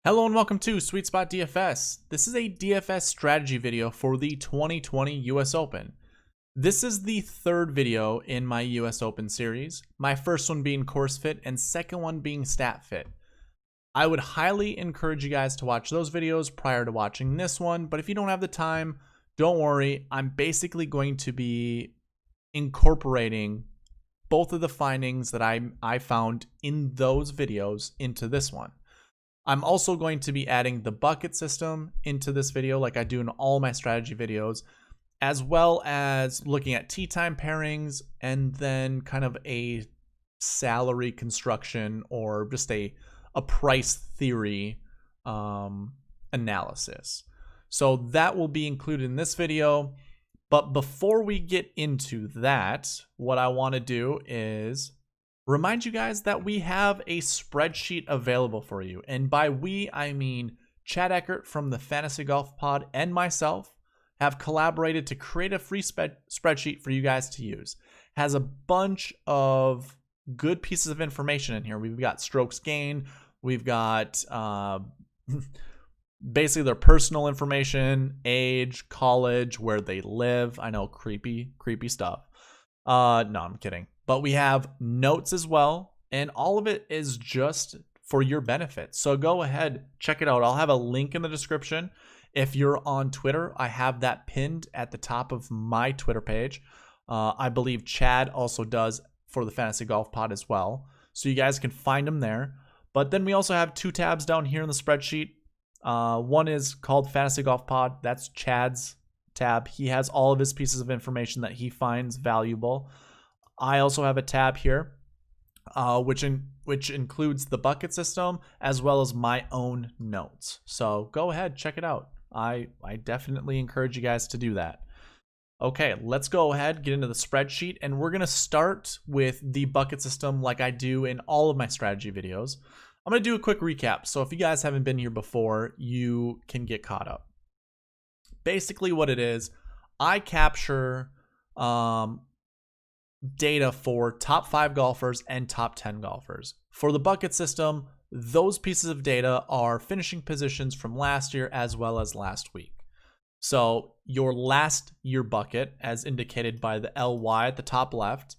Hello and welcome to SweetSpotDFS. This is a DFS strategy video for the 2020 US Open. This is the third video in my US Open series, my first one being course fit and second one being stat fit. I would highly encourage you guys to watch those videos prior to watching this one, but if you don't have the time, don't worry. I'm basically going to be incorporating both of the findings that I found in those videos into this one. I'm also going to be adding the bucket system into this video like I do in all my strategy videos, as well as looking at time pairings and then kind of a salary construction or just a price theory analysis. So that will be included in this video. But before we get into that, what I want to do is remind you guys that we have a spreadsheet available for you. And by we, I mean Chad Eckert from the Fantasy Golf Pod and myself have collaborated to create a free spreadsheet for you guys to use. It has a bunch of good pieces of information in here. We've got strokes gained. We've got basically their personal information, age, college, where they live. I know, creepy stuff. No, I'm kidding. But we have notes as well, and all of it is just for your benefit. So go ahead, check it out. I'll have a link in the description. If you're on Twitter, I have that pinned at the top of my Twitter page. I believe Chad also does for the Fantasy Golf Pod as well. So you guys can find them there. But then we also have two tabs down here in the spreadsheet. One is called Fantasy Golf Pod. That's Chad's tab. He has all of his pieces of information that he finds valuable. I also have a tab here, which includes the bucket system as well as my own notes. So go ahead, check it out. I definitely encourage you guys to do that. Okay, let's go ahead, get into the spreadsheet, and we're going to start with the bucket system like I do in all of my strategy videos. I'm going to do a quick recap, so if you guys haven't been here before, you can get caught up. Basically what it is, I capture data for top 5 golfers and top 10 golfers. For the bucket system, those pieces of data are finishing positions from last year as well as last week. So your last year bucket, as indicated by the LY at the top left,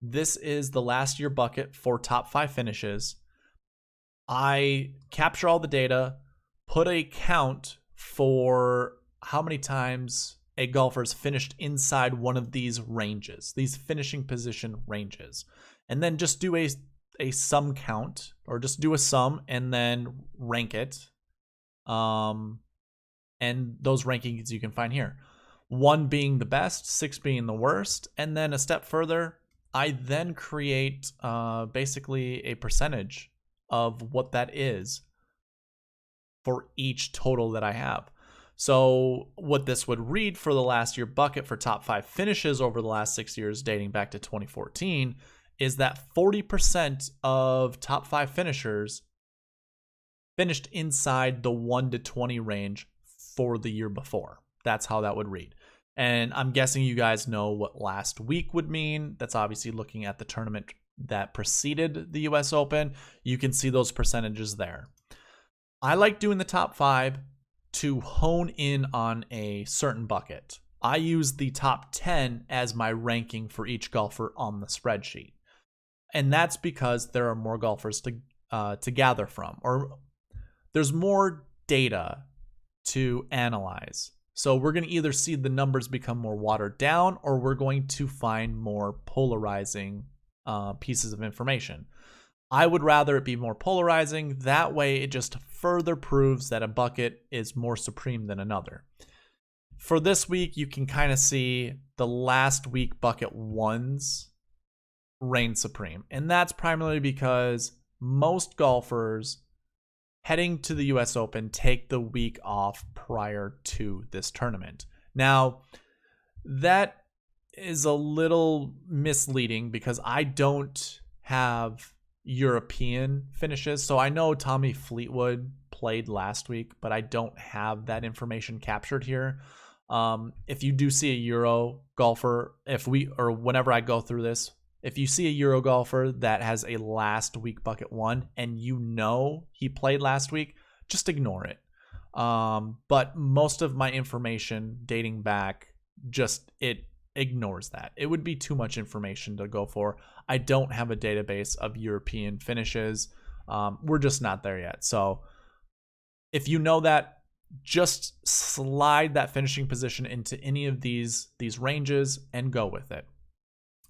this is the last year bucket for top 5 finishes. I capture all the data, put a count for how many times a golfer's finished inside one of these ranges, these finishing position ranges, and then just do a sum count, or just do a sum and then rank it. And those rankings you can find here. 1 being the best, 6 being the worst, and then a step further, I then create basically a percentage of what that is for each total that I have. So what this would read for the last year bucket for top 5 finishes over the last 6 years dating back to 2014 is that 40% of top 5 finishers finished inside the 1 to 20 range for the year before. That's how that would read. And I'm guessing you guys know what last week would mean. That's obviously looking at the tournament that preceded the US Open. You can see those percentages there. I like doing the top 5 to hone in on a certain bucket. I use the top 10 as my ranking for each golfer on the spreadsheet. And that's because there are more golfers to gather from, or there's more data to analyze. So we're going to either see the numbers become more watered down, or we're going to find more polarizing pieces of information. I would rather it be more polarizing. That way it just further proves that a bucket is more supreme than another. For this week, you can kind of see the last week bucket ones reign supreme. And that's primarily because most golfers heading to the US Open take the week off prior to this tournament. Now, that is a little misleading because I don't have European finishes. So I know Tommy Fleetwood played last week, but I don't have that information captured here. If you do see a Euro golfer, whenever I go through this, If you see a Euro golfer that has a last week bucket one and you know he played last week, just ignore it. But most of my information dating back, it ignores that. It would be too much information to go for. I don't have a database of European finishes. We're just not there yet. So if you know that, just slide that finishing position into any of these ranges and go with it.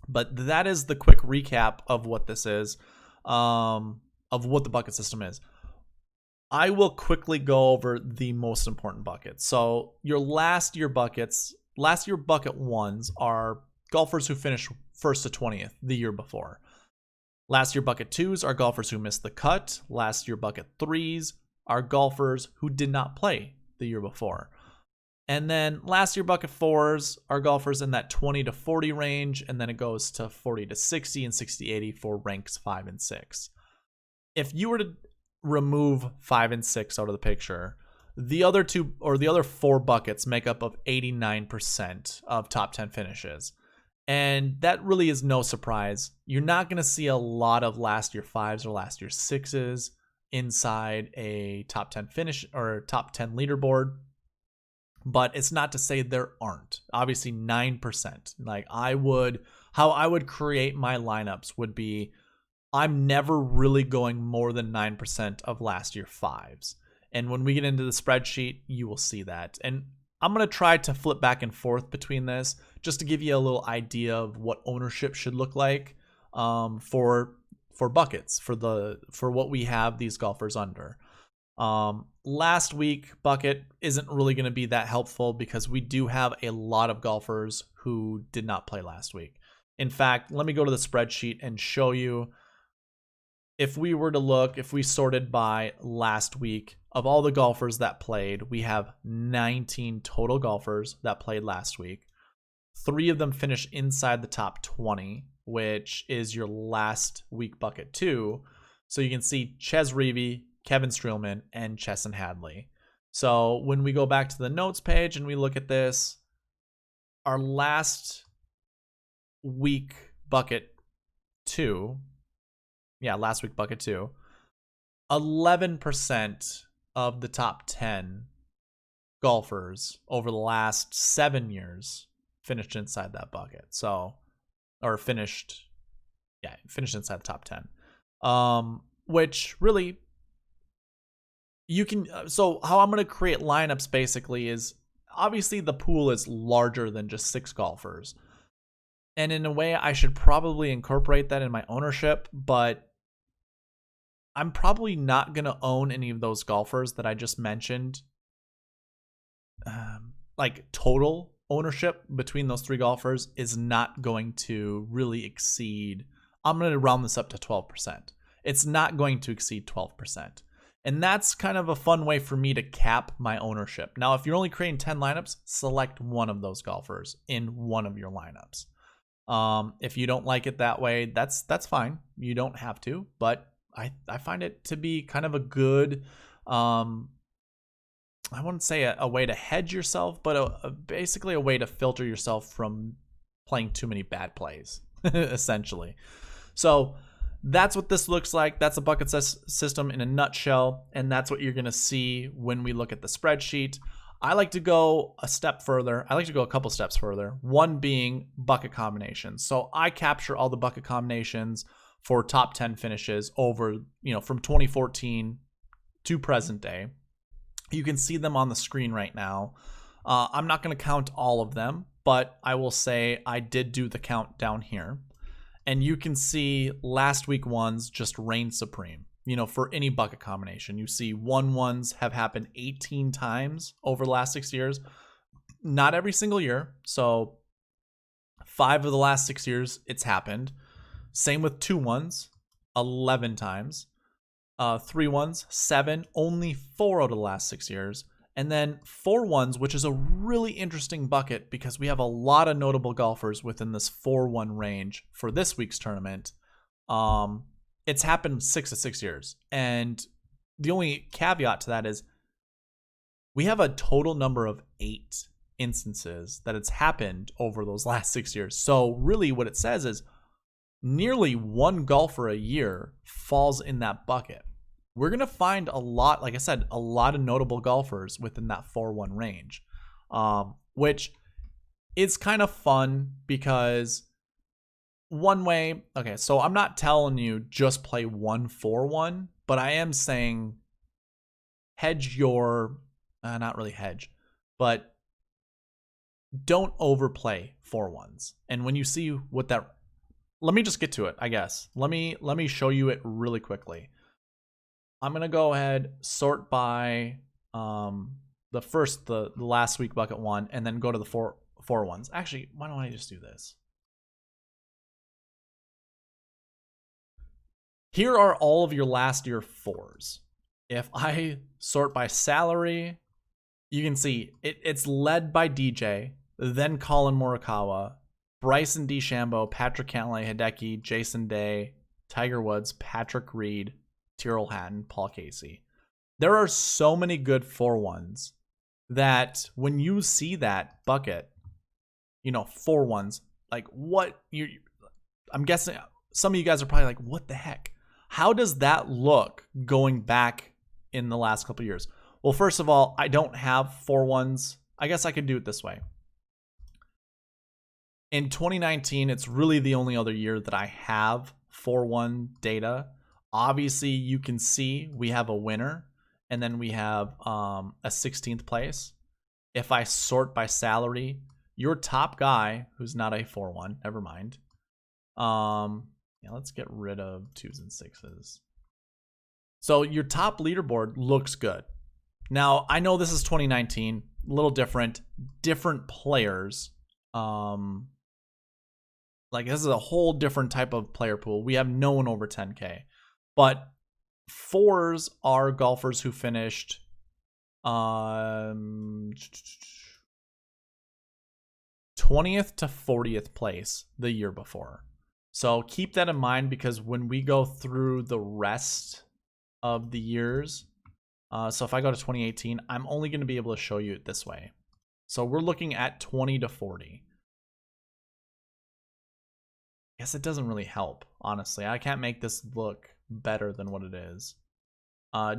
But that is the quick recap of what this is, of what the bucket system is. I will quickly go over the most important buckets. So your last year bucket ones are golfers who finished 1st to 20th the year before. Last year bucket 2s are golfers who missed the cut. Last year bucket 3s are golfers who did not play the year before. And then last year bucket 4s are golfers in that 20 to 40 range, and then it goes to 40 to 60 and 60 to 80 for ranks 5 and 6. If you were to remove 5 and 6 out of the picture, the other 4 buckets make up of 89% of top 10 finishes. And that really is no surprise. You're not going to see a lot of last year 5s or last year 6s inside a top 10 finish or top 10 leaderboard. But it's not to say there aren't. Obviously 9%. How I would create my lineups would be, I'm never really going more than 9% of last year 5s. And when we get into the spreadsheet, you will see that. And I'm going to try to flip back and forth between this just to give you a little idea of what ownership should look like for buckets, for what we have these golfers under. Last week bucket isn't really going to be that helpful because we do have a lot of golfers who did not play last week. In fact, let me go to the spreadsheet and show you. If we sorted by last week, of all the golfers that played, we have 19 total golfers that played last week. 3 of them finished inside the top 20, which is your last week bucket 2. So you can see Ches Reavie, Kevin Streelman, and Chesson Hadley. So when we go back to the notes page and we look at this, our last week bucket 2, last week bucket 2, 11% of the top 10 golfers over the last 7 years finished inside that bucket. Finished inside the top 10. Which really, you can, so how I'm going to create lineups basically is, obviously the pool is larger than just 6 golfers. And in a way, I should probably incorporate that in my ownership, but I'm probably not going to own any of those golfers that I just mentioned. Total ownership between those 3 golfers is not going to really exceed, I'm going to round this up to 12%. It's not going to exceed 12%. And that's kind of a fun way for me to cap my ownership. Now, if you're only creating 10 lineups, select one of those golfers in one of your lineups. If you don't like it that way, that's fine. You don't have to, but I find it to be kind of a good, I wouldn't say a way to hedge yourself, but basically a way to filter yourself from playing too many bad plays, essentially. So that's what this looks like. That's a bucket system in a nutshell, and that's what you're going to see when we look at the spreadsheet. I like to go a step further. I like to go a couple steps further, one being bucket combinations. So I capture all the bucket combinations for top 10 finishes over, from 2014 to present day. You can see them on the screen right now. I'm not going to count all of them, but I will say I did do the count down here. And you can see last week ones just reign supreme. For any bucket combination, you see 1-1s have happened 18 times over the last 6 years. Not every single year. So 5 of the last 6 years, it's happened. Same with 2-1s, 11 times. 3-1s, 7, only 4 out of the last 6 years. And then 4-1s, which is a really interesting bucket because we have a lot of notable golfers within this 4-1 range for this week's tournament. It's happened 6 of 6 years. And the only caveat to that is we have a total number of 8 instances that it's happened over those last 6 years. So really what it says is nearly 1 golfer a year falls in that bucket. we're going to find a lot, like I said, a lot of notable golfers within that 4-1 range, which is kind of fun because one way, okay, so I'm not telling you just play 1-4-1, but I am saying hedge your, not really hedge, but don't overplay 4-1s. And when you see what that, let me just get to it, I guess. Let me show you it really quickly. I'm going to go ahead, sort by the last week bucket one, and then go to the 4-1s. Actually, why don't I just do this? Here are all of your last year 4s. If I sort by salary, you can see it's led by DJ, then Colin Morikawa, Bryson DeChambeau, Patrick Cantlay, Hideki, Jason Day, Tiger Woods, Patrick Reed, Tyrrell Hatton, Paul Casey. There are so many good 4-1s that when you see that bucket, 4-1s, like what I'm guessing some of you guys are probably like, what the heck? How does that look going back in the last couple of years? Well, first of all, I don't have 4-1s. I guess I could do it this way. In 2019, it's really the only other year that I have 4-1 data. Obviously, you can see we have a winner, and then we have a 16th place. If I sort by salary, your top guy, who's not a 4-1, never mind. Yeah, let's get rid of 2s and 6s. So your top leaderboard looks good. Now, I know this is 2019, a little different players. Like this is a whole different type of player pool. We have no one over 10K. But 4s are golfers who finished 20th to 40th place the year before. So keep that in mind, because when we go through the rest of the years, so if I go to 2018, I'm only going to be able to show you it this way. So we're looking at 20 to 40. I guess it doesn't really help, honestly. I can't make this look better than what it is.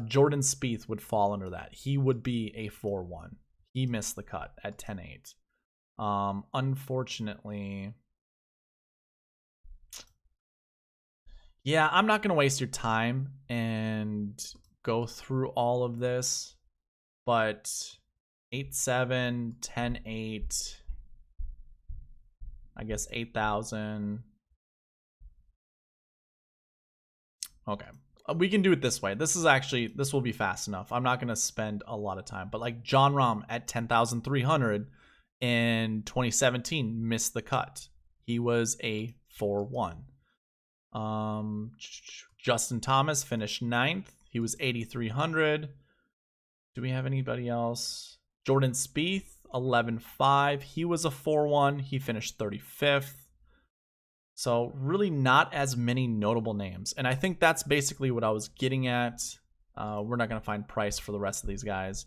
Jordan Spieth would fall under that. He would be a 4-1. He missed the cut at 10-8. Unfortunately, yeah, I'm not going to waste your time and go through all of this, but 8-7, 10-8, I guess 8,000. Okay, we can do it this way. This will be fast enough. I'm not going to spend a lot of time, but like John Rahm at 10,300 in 2017 missed the cut. He was a 4-1. Justin Thomas finished 9th. He was 8,300. Do we have anybody else? Jordan Spieth, 11.5. He was a 4-1. He finished 35th. So really not as many notable names. And I think that's basically what I was getting at. We're not going to find price for the rest of these guys.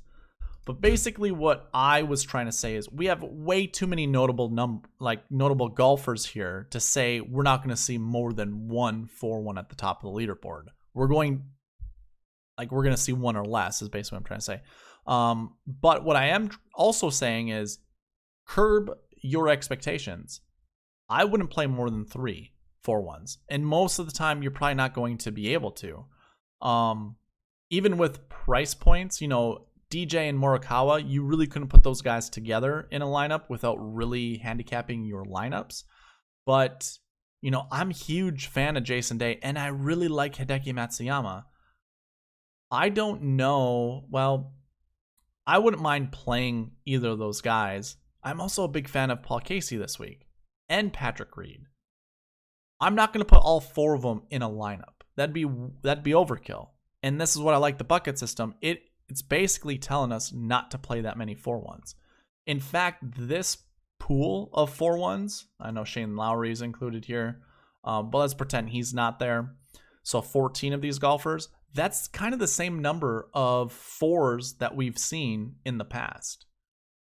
But basically what I was trying to say is we have way too many notable golfers here to say we're not going to see more than 1 4-1 at the top of the leaderboard. We're going to see 1 or less is basically what I'm trying to say. But what I am also saying is curb your expectations. I wouldn't play more than 3 4-1s. And most of the time you're probably not going to be able to. Even with price points, DJ and Morikawa, you really couldn't put those guys together in a lineup without really handicapping your lineups. But, I'm a huge fan of Jason Day, and I really like Hideki Matsuyama. I don't know. Well, I wouldn't mind playing either of those guys. I'm also a big fan of Paul Casey this week and Patrick Reed. I'm not going to put all 4 of them in a lineup. That'd be overkill. And this is what I like the bucket system. It's basically telling us not to play that many 4-1s. In fact, this pool of 4-1s, I know Shane Lowry is included here, but let's pretend he's not there. So 14 of these golfers, that's kind of the same number of 4s that we've seen in the past.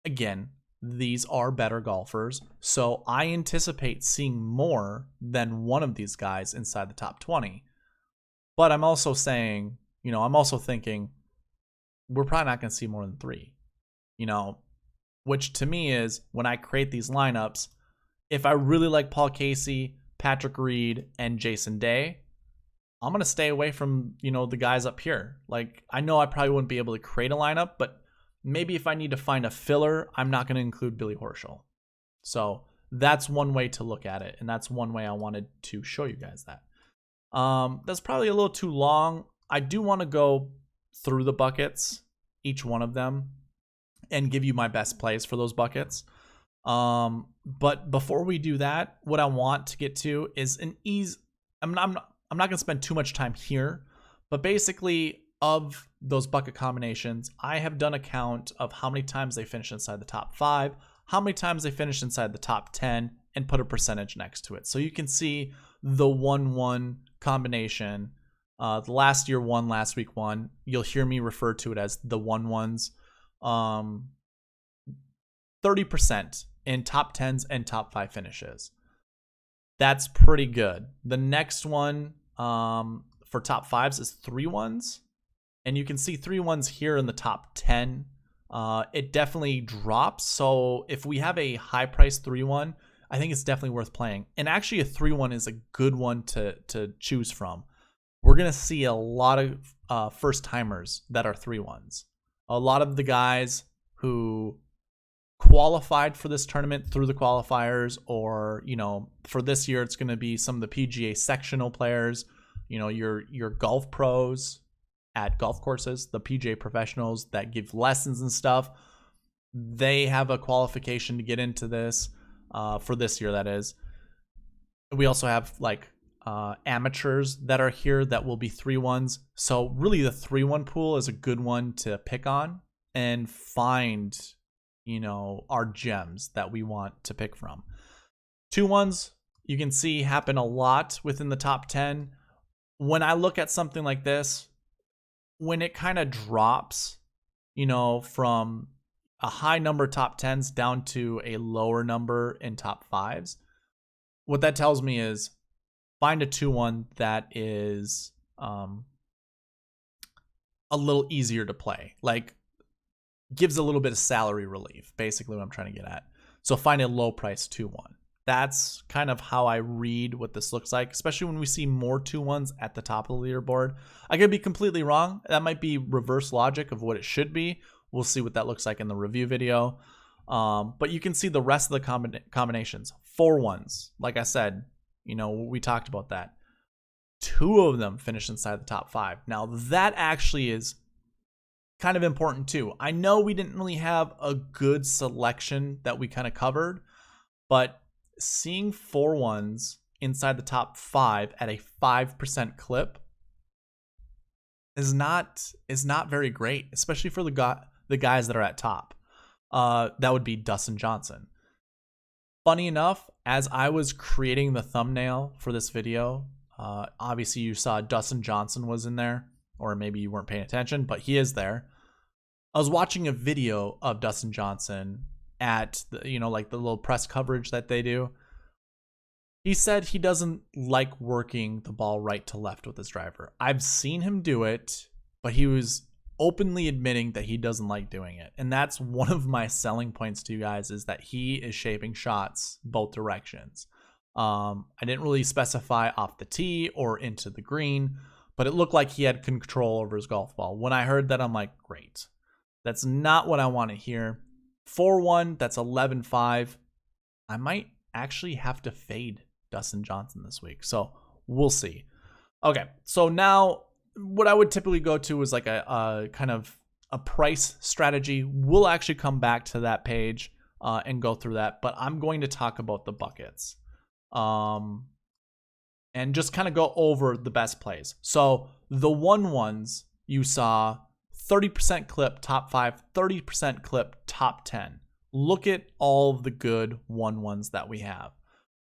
Again, these are better golfers, so I anticipate seeing more than one of these guys inside the top 20. But I'm also saying, I'm also thinking we're probably not going to see more than 3, which to me is when I create these lineups, if I really like Paul Casey, Patrick Reed, and Jason Day, I'm going to stay away from, the guys up here. Like, I know I probably wouldn't be able to create a lineup, but maybe if I need to find a filler, I'm not going to include Billy Horschel. So that's one way to look at it, and that's one way I wanted to show you guys that. That's probably a little too long. I do want to go through the buckets, each one of them, and give you my best plays for those buckets. But before we do that, what I want to get to is an ease. I'm not going to spend too much time here, but basically of those bucket combinations, I have done a count of how many times they finish inside the top 5, how many times they finish inside the top 10, and put a percentage next to it. So you can see the 1-1 combination. The last year 1, last week 1. You'll hear me refer to it as the 1-1s. 30% in top 10s and top 5 finishes. That's pretty good. The next one for top 5s is 3-1s. And you can see 3-1s here in the top 10. It definitely drops. So if we have a high price 3-1, I think it's definitely worth playing. And actually a 3-1 is a good one to choose from. We're going to see a lot of first timers that are 3-1s. A lot of the guys who qualified for this tournament through the qualifiers, or, for this year, it's going to be some of the PGA sectional players, your golf pros at golf courses, the PGA professionals that give lessons and stuff. They have a qualification to get into this for this year, that is. We also have amateurs that are here that will be 3-1s. So really the 3-1 pool is a good one to pick on and find, our gems that we want to pick from. 2-1s, you can see happen a lot within the top 10. When I look at something like this, when it kind of drops, from a high number top 10s down to a lower number in top 5s, what that tells me is find a 2-1 that is a little easier to play. Gives a little bit of salary relief, basically what I'm trying to get at. So find a low price 2-1. That's kind of how I read what this looks like, especially when we see more 2-1s at the top of the leaderboard. I could be completely wrong. That might be reverse logic of what it should be. We'll see what that looks like in the review video. But you can see the rest of the combinations. 4-1s, like I said, we talked about that. 2 of them finish inside the top 5. Now that actually is kind of important too. I know we didn't really have a good selection that we kind of covered, but seeing 4-1s inside the top 5 at a 5% clip is not very great, especially for the guys that are at top. That would be Dustin Johnson. Funny enough, as I was creating the thumbnail for this video, obviously you saw Dustin Johnson was in there, or maybe you weren't paying attention, but he is there. I was watching a video of Dustin Johnson at the, the little press coverage that they do. He said he doesn't like working the ball right to left with his driver. I've seen him do it, but he was openly admitting that he doesn't like doing it. And that's one of my selling points to you guys, is that he is shaping shots both directions. I didn't really specify off the tee or into the green, but it looked like he had control over his golf ball. When I heard that, I'm like, great. That's not what I want to hear. 4-1, that's 11-5. I might actually have to fade Dustin Johnson this week, so we'll see. Okay, so now what I would typically go to is like a kind of a price strategy. We'll actually come back to that page and go through that, but I'm going to talk about the buckets and just kind of go over the best plays. So the 1-1s you saw 30% clip top 5, 30% clip top 10. Look at all of the good 1-1s that we have.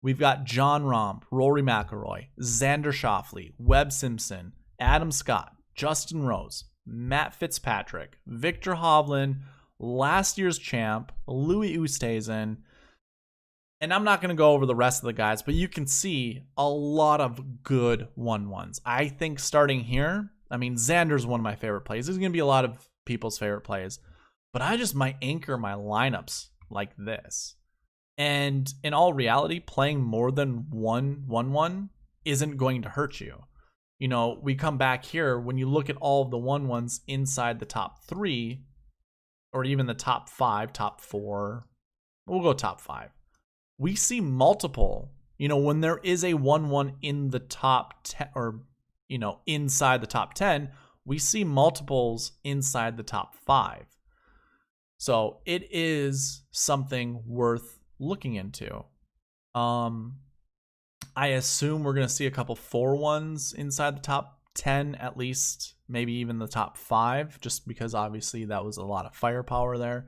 We've got Jon Rahm, Rory McIlroy, Xander Schauffele, Webb Simpson, Adam Scott, Justin Rose, Matt Fitzpatrick, Victor Hovland, last year's champ, Louis Oosthuizen. And I'm not going to go over the rest of the guys, but you can see a lot of good 1-1s. I think starting here, I mean, Xander's one of my favorite plays. This is going to be a lot of people's favorite plays. But I just might anchor my lineups like this. And in all reality, playing more than 1-1-1 isn't going to hurt you. You know, we come back here, when you look at all of the 1-1s inside the top 3, or even the top 5, top 4, we'll go top 5. We see multiple, you know, when there is a 1-1 in the top 10, or, you know, inside the top 10, we see multiples inside the top 5. So it is something worth looking into. I assume we're going to see a couple 4-1s inside the top 10, at least, maybe even the top 5, just because obviously that was a lot of firepower there.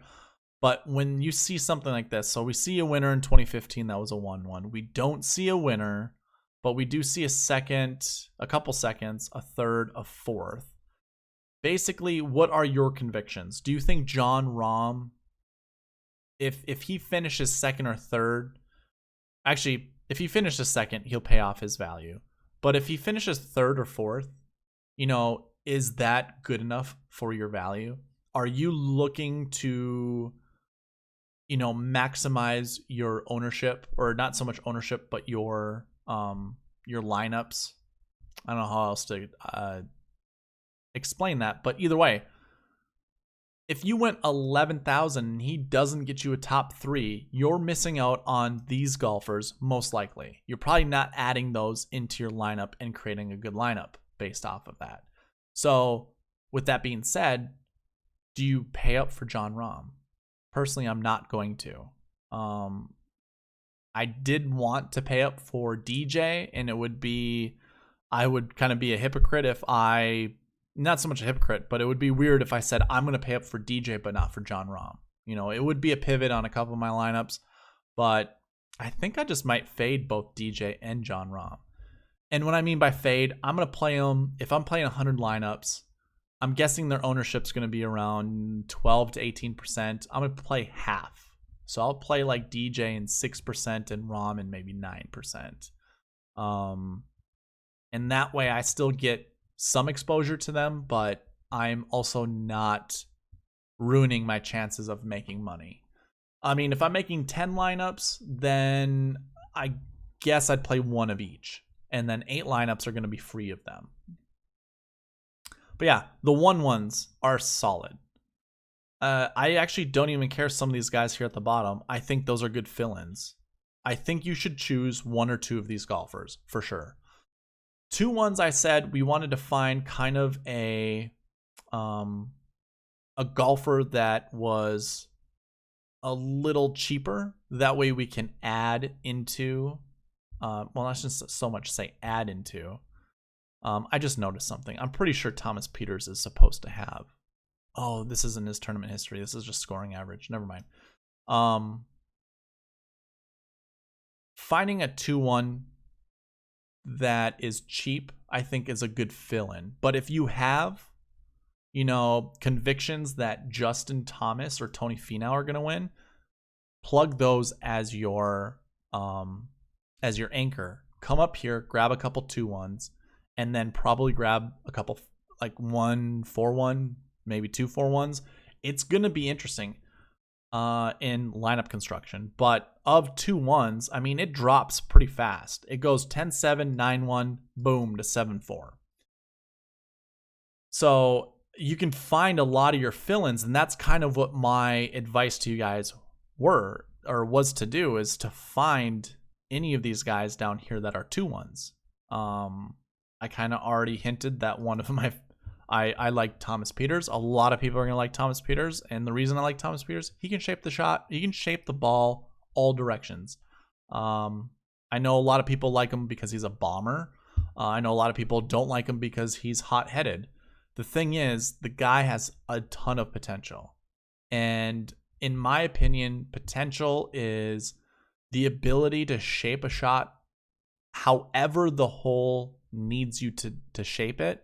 But when you see something like this, so we see a winner in 2015, that was a 1-1. We don't see a winner, but we do see a second, a couple seconds, a third, a fourth. Basically, what are your convictions? Do you think Jon Rahm, if he finishes second or third, actually, if he finishes second, he'll pay off his value. But if he finishes third or fourth, you know, is that good enough for your value? Are you looking to, you know, maximize your ownership, or not so much ownership, but your lineups? I don't know how else to explain that, but either way, if you went 11,000 and he doesn't get you a top 3, you're missing out on these golfers most likely. You're probably not adding those into your lineup and creating a good lineup based off of that. So with that being said, do you pay up for Jon Rahm? Personally, I'm not going to. I did want to pay up for DJ, and I would kind of be a hypocrite if not so much a hypocrite, but it would be weird if I said I'm going to pay up for DJ but not for Jon Rahm. You know, it would be a pivot on a couple of my lineups, but I think I just might fade both DJ and Jon Rahm. And what I mean by fade, I'm going to play them, if I'm playing 100 lineups, I'm guessing their ownership's going to be around 12 to 18%. I'm going to play half. So I'll play like DJ in 6% and Rahm in maybe 9%. And that way I still get some exposure to them, but I'm also not ruining my chances of making money. I mean, if I'm making 10 lineups, then I guess I'd play one of each, and then 8 lineups are going to be free of them. But yeah, the 1-1s are solid. I actually don't even care some of these guys here at the bottom. I think those are good fill-ins. I think you should choose 1 or 2 of these golfers for sure. 2-1s, I said we wanted to find kind of a golfer that was a little cheaper. That way we can add into, well, not just so much say add into. I just noticed something. I'm pretty sure Thomas Pieters is supposed to have. Oh, this isn't his tournament history. This is just scoring average. Never mind. Finding a 2-1 that is cheap, I think, is a good fill-in. But if you have, you know, convictions that Justin Thomas or Tony Finau are going to win, plug those as your anchor. Come up here, grab a couple 2-1s, and then probably grab a couple like 1 4-1, maybe 2 4-1s. It's going to be interesting in lineup construction. But of 2-1s, I mean, it drops pretty fast. It goes 10-7, 9-1, boom, to 7-4. So you can find a lot of your fill-ins, and that's kind of what my advice to you guys was to do, is to find any of these guys down here that are 2-1s. I kind of already hinted that one of my I like Thomas Pieters. A lot of people are going to like Thomas Pieters. And the reason I like Thomas Pieters, he can shape the shot. He can shape the ball all directions. I know a lot of people like him because he's a bomber. I know a lot of people don't like him because he's hot-headed. The thing is, the guy has a ton of potential. And in my opinion, potential is the ability to shape a shot however the hole needs you to shape it,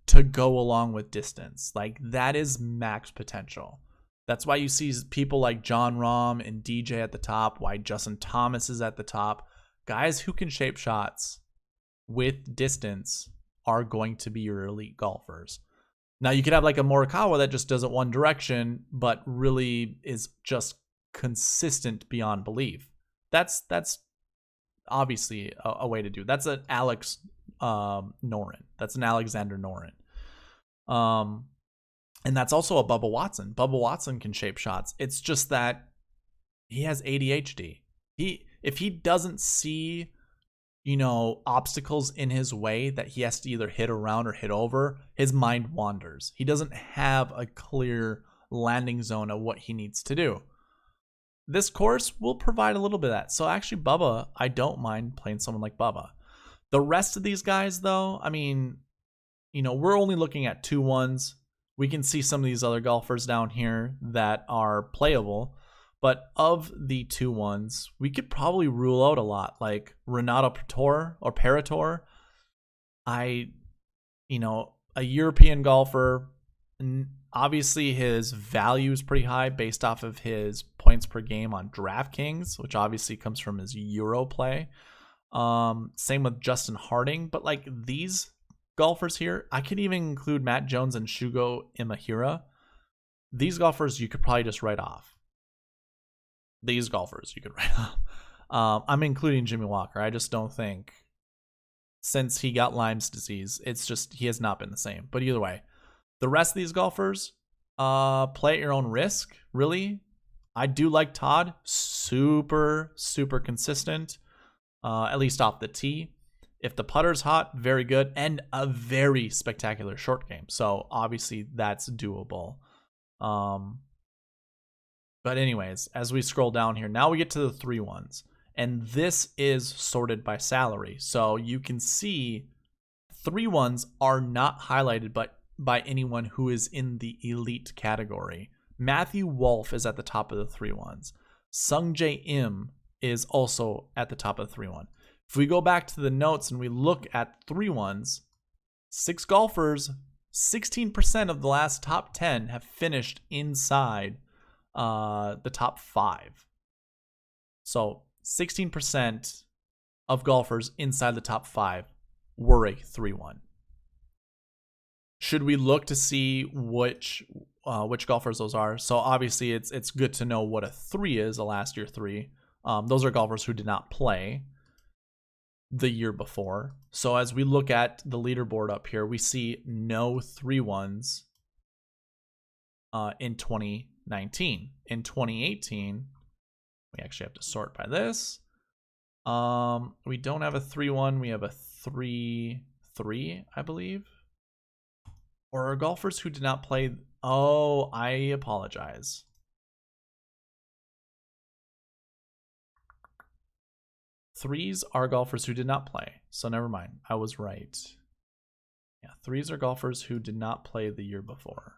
to go along with distance. Like, that is max potential. That's why you see people like Jon Rahm and DJ at the top, why Justin Thomas is at the top. Guys who can shape shots with distance are going to be your elite golfers. Now you could have like a Morikawa that just does it one direction, but really is just consistent beyond belief. That's obviously a way to do. That's an Alex Noren. That's an Alexander Noren. And that's also a Bubba Watson. Bubba Watson can shape shots. It's just that he has ADHD. If he doesn't see, obstacles in his way that he has to either hit around or hit over, his mind wanders. He doesn't have a clear landing zone of what he needs to do. This course will provide a little bit of that. So actually, Bubba, I don't mind playing someone like Bubba. The rest of these guys, though, we're only looking at 2-1s. We can see some of these other golfers down here that are playable. But of the 2-1s, we could probably rule out a lot, like Renato Parator. A European golfer. Obviously, his value is pretty high based off of his points per game on DraftKings, which obviously comes from his Euro play. Same with Justin Harding. But like these golfers here, I could even include Matt Jones and Shugo Imahira. These golfers you could probably just write off. I'm including Jimmy Walker. I just don't think, since he got Lyme's disease, it's just he has not been the same. But either way, the rest of these golfers, play at your own risk, really. I do like Todd. Super, super consistent, at least off the tee. If the putter's hot, very good, and a very spectacular short game. So obviously that's doable. But anyways, as we scroll down here, now we get to the 3-1s. And this is sorted by salary. So you can see 3-1s are not highlighted by anyone who is in the elite category. Matthew Wolff is at the top of the 3-1s. Sung Jae Im is also at the top of the 3-1. If we go back to the notes and we look at 3-1s, 6 golfers, 16% of the last top 10 have finished inside the top 5. So 16% of golfers inside the top 5 were a 3-1. Should we look to see which golfers those are? So obviously it's good to know what a 3 is, a last year 3. Those are golfers who did not play the year before. So as we look at the leaderboard up here, we see no 3-1s in 2019. In 2018, we actually have to sort by this. We don't have a 3-1. We have a 3-3, I believe. Or are golfers who did not play? Oh, I apologize. Threes are golfers who did not play. So never mind. I was right. Yeah, 3s are golfers who did not play the year before.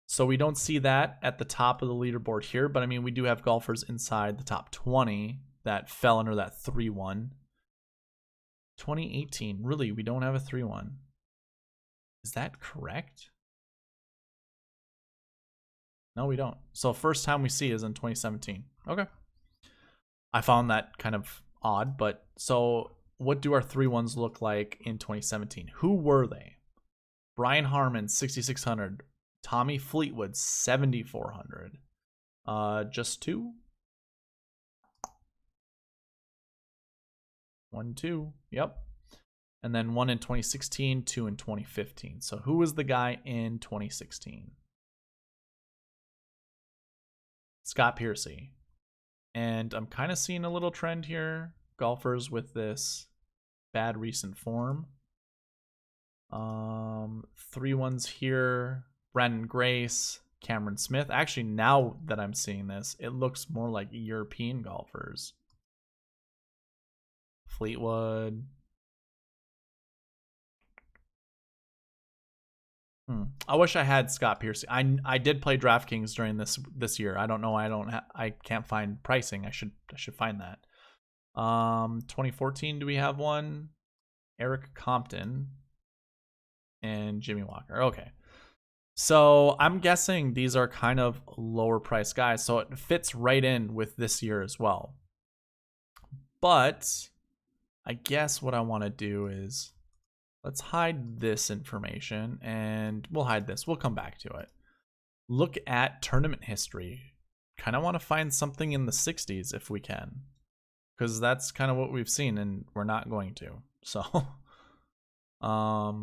So we don't see that at the top of the leaderboard here, but we do have golfers inside the top 20 that fell under that 3-1. 2018, really, we don't have a 3-1. Is that correct? No, we don't. So first time we see is in 2017. Okay. I found that kind of odd, but so what do our 3-1s look like in 2017? Who were they? Brian Harmon, 6,600. Tommy Fleetwood, 7,400. Just 2? 1, 2. Yep. And then 1 in 2016, 2 in 2015. So who was the guy in 2016? Scott Piercy. And I'm kind of seeing a little trend here. Golfers with this bad recent form. 3-1s here. Brandon Grace, Cameron Smith. Actually, now that I'm seeing this, it looks more like European golfers. Fleetwood. I wish I had Scott Piercy. I did play DraftKings during this year. I don't know. I can't find pricing. I should find that. 2014. Do we have one? Eric Compton and Jimmy Walker. Okay. So I'm guessing these are kind of lower price guys. So it fits right in with this year as well. But I guess what I want to do is let's hide this information, and we'll hide this. We'll come back to it. Look at tournament history. Kind of want to find something in the 60s if we can, because that's kind of what we've seen, and we're not going to. So, God,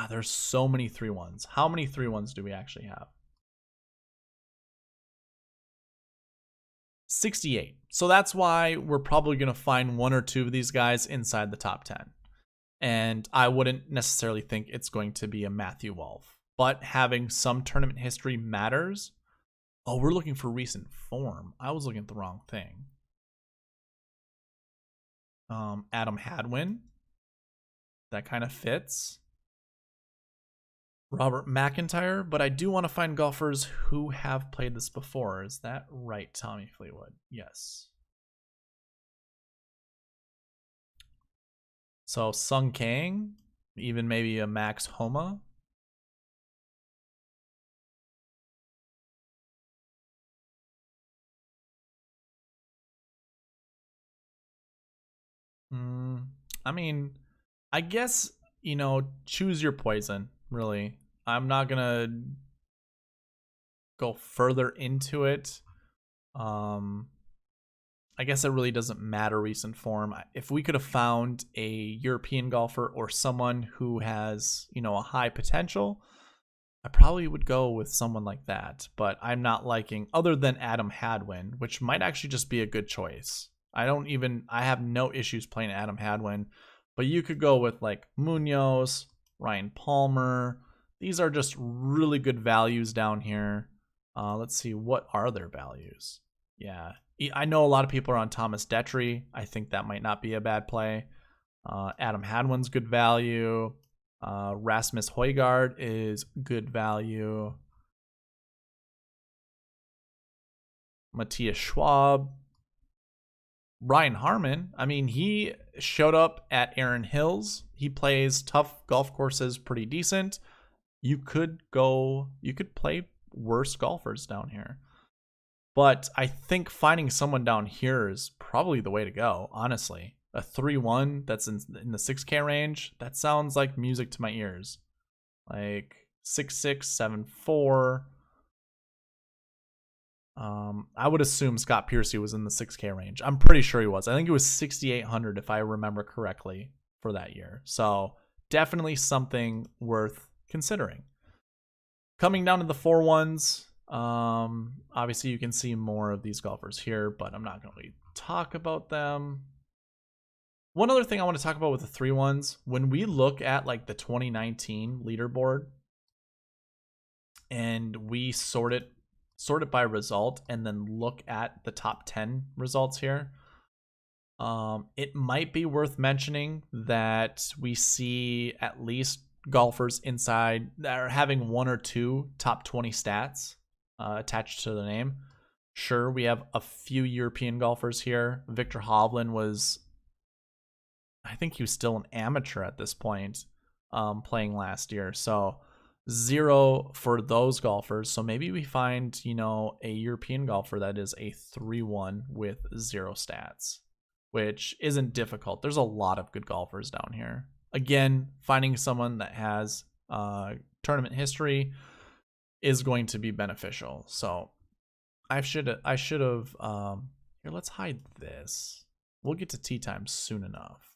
there's so many 3-1s. How many 3-1s do we actually have? 68. So that's why we're probably going to find 1 or 2 of these guys inside the top 10. And I wouldn't necessarily think it's going to be a Matthew Wolf. But having some tournament history matters. Oh, we're looking for recent form. I was looking at the wrong thing. Adam Hadwin. That kind of fits. Robert McIntyre, but I do want to find golfers who have played this before. Is that right, Tommy Fleetwood? Yes. So Sung Kang, even maybe a Max Homa. I mean, I guess, you know, choose your poison, really. I'm not going to go further into it. I guess it really doesn't matter recent form. If we could have found a European golfer or someone who has, you know, a high potential, I probably would go with someone like that. But I'm not liking, other than Adam Hadwin, which might actually just be a good choice. I have no issues playing Adam Hadwin, but you could go with like Munoz, Ryan Palmer. These are just really good values down here. Let's see, what are their values? Yeah, I know a lot of people are on Thomas Detry. I think that might not be a bad play. Adam Hadwin's good value. Rasmus Højgaard is good value. Matthias Schwab. Ryan Harmon, I mean, he showed up at Aaron Hills. He plays tough golf courses pretty decent. You could play worse golfers down here. But I think finding someone down here is probably the way to go, honestly. A 3-1 that's in the 6K range, that sounds like music to my ears. Like 6'6", 7'4". I would assume Scott Piercy was in the 6K range. I'm pretty sure he was. I think it was 6,800 if I remember correctly for that year. So definitely something worth considering. Coming down to the 4-1s, obviously you can see more of these golfers here, but I'm not going to really talk about them. One other thing I want to talk about with the 3-1s, when we look at like the 2019 leaderboard and we sort it by result and then look at the top 10 results here, it might be worth mentioning that we see at least golfers inside that are having 1 or 2 top 20 stats attached to the name. Sure, we have a few European golfers here. Victor Hovland was, I think he was still an amateur at this point, playing last year. So 0 for those golfers. So maybe we find, you know, a European golfer that is a 3-1 with 0 stats, which isn't difficult. There's a lot of good golfers down here. Again, finding someone that has tournament history is going to be beneficial. So I should have here, let's hide this. We'll get to tee time soon enough.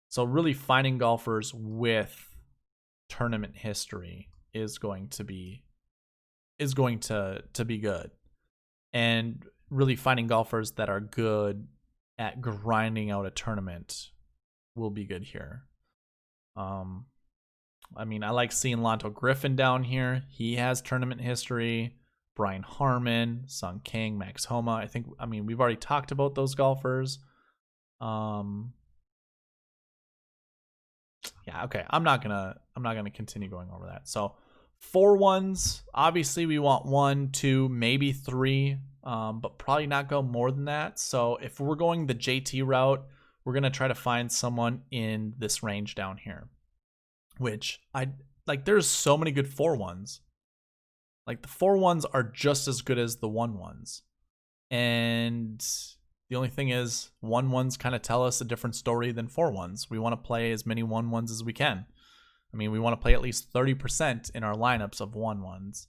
So really finding golfers with tournament history is going to be good. And really finding golfers that are good at grinding out a tournament will be good here. I mean, I like seeing Lonto Griffin down here. He has tournament history. Brian Harmon, Sung Kang, Max Homa. I mean, we've already talked about those golfers. Yeah, okay. I'm not gonna continue going over that. So 4-1s, obviously we want 1, 2, maybe 3, but probably not go more than that. So if we're going the JT route, we're gonna try to find someone in this range down here, which there's so many good 4-1s. Like the 4-1s are just as good as the 1-1s. And the only thing is 1-1s kind of tell us a different story than 4-1s. We want to play as many 1-1s as we can. I mean, we want to play at least 30% in our lineups of 1-1s.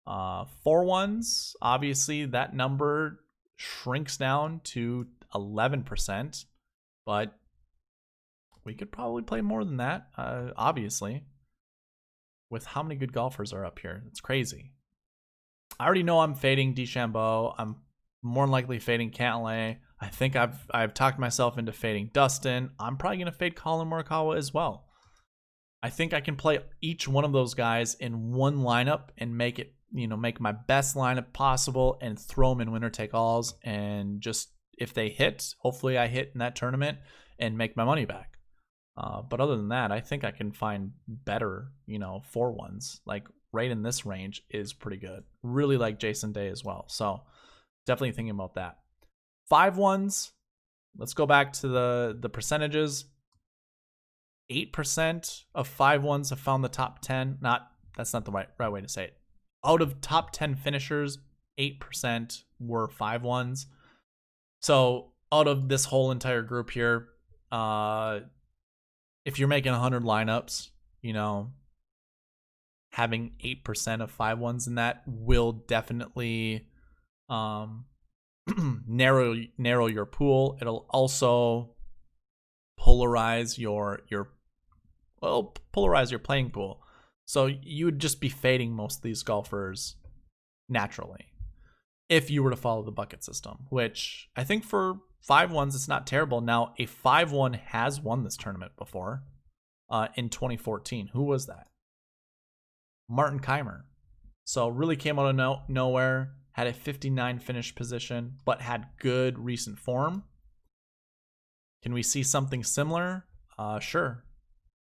4-1s, obviously that number shrinks down to 11%, but we could probably play more than that, obviously, with how many good golfers are up here. It's crazy. I already know I'm fading DeChambeau. I'm more than likely fading Cantlay. I think I've talked myself into fading Dustin. I'm probably going to fade Colin Morikawa as well. I think I can play each one of those guys in one lineup and make it, make my best lineup possible and throw them in winner take alls. And just if they hit, hopefully I hit in that tournament and make my money back. But other than that, I think I can find better, 4-1s. Like right in this range is pretty good. Really like Jason Day as well. So definitely thinking about that. 5-1s. Let's go back to the percentages. 8% of 5-1s have found the top 10. That's not the right way to say it. Out of top 10 finishers, 8% were 5-1s. So out of this whole entire group here, if you're making 100 lineups, having 8% of 5-1s in that will definitely narrow your pool. It'll also polarize your playing pool. So you would just be fading most of these golfers naturally if you were to follow the bucket system, which I think for 5-1s it's not terrible. Now a 5-1 has won this tournament before in 2014. Who was that? Martin Keimer. So really came out of nowhere, had a 59 finish position, but had good recent form. Can we see something similar? Sure.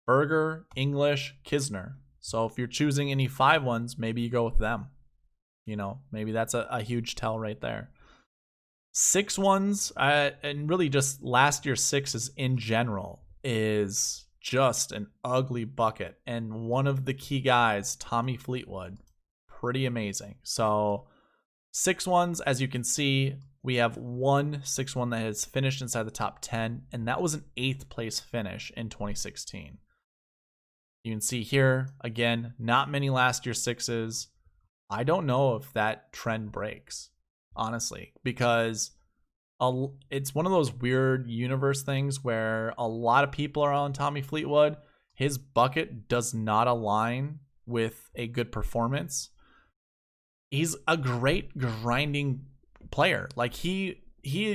Berger, English, Kisner. So if you're choosing any 5-1s, maybe you go with them. Maybe that's a huge tell right there. 6-1s, and really just last year's 6s in general is just an ugly bucket. And one of the key guys, Tommy Fleetwood, pretty amazing. So 6-1s, as you can see, we have one 6-1 that has finished inside the top 10, and that was an 8th place finish in 2016. You can see here, again, not many last year 6s. I don't know if that trend breaks, honestly, because it's one of those weird universe things where a lot of people are on Tommy Fleetwood. His bucket does not align with a good performance. He's a great grinding player. Like he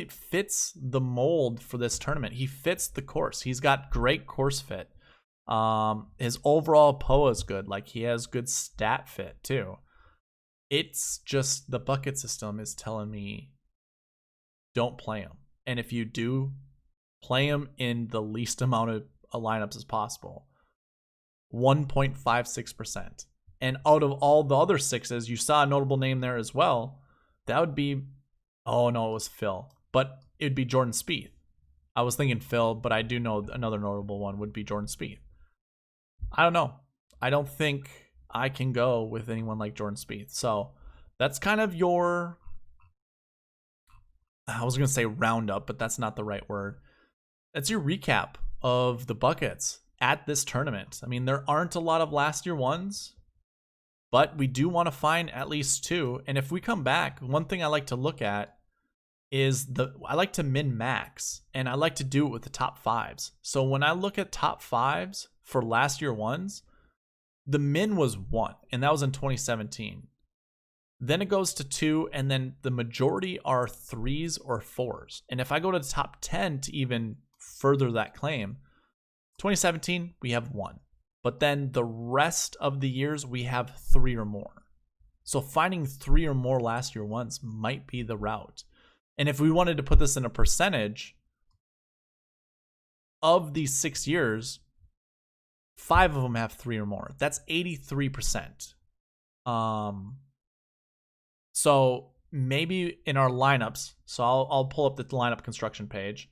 fits the mold for this tournament. He fits the course. He's got great course fit. His overall POA is good. Like he has good stat fit too. It's just the bucket system is telling me don't play him. And if you do, play him in the least amount of lineups as possible. 1.56%. And out of all the other 6s, you saw a notable name there as well. That would be, oh no, it was Phil. But it would be Jordan Spieth. I was thinking Phil, but I do know another notable one would be Jordan Spieth. I don't know. I don't think I can go with anyone like Jordan Spieth. So that's kind of your, I was going to say roundup, but that's not the right word. That's your recap of the buckets at this tournament. I mean, there aren't a lot of last year ones, but we do want to find at least 2. And if we come back, one thing I like to look at is I like to min max, and I like to do it with the top 5s. So when I look at top 5s for last year ones, the min was 1, and that was in 2017. Then it goes to 2, and then the majority are 3s or 4s. And if I go to the top 10 to even further that claim, 2017, we have 1. But then the rest of the years, we have 3 or more. So finding 3 or more last year ones might be the route. And if we wanted to put this in a percentage, of these 6 years, 5 of them have 3 or more. That's 83%. So maybe in our lineups, so I'll pull up the lineup construction page.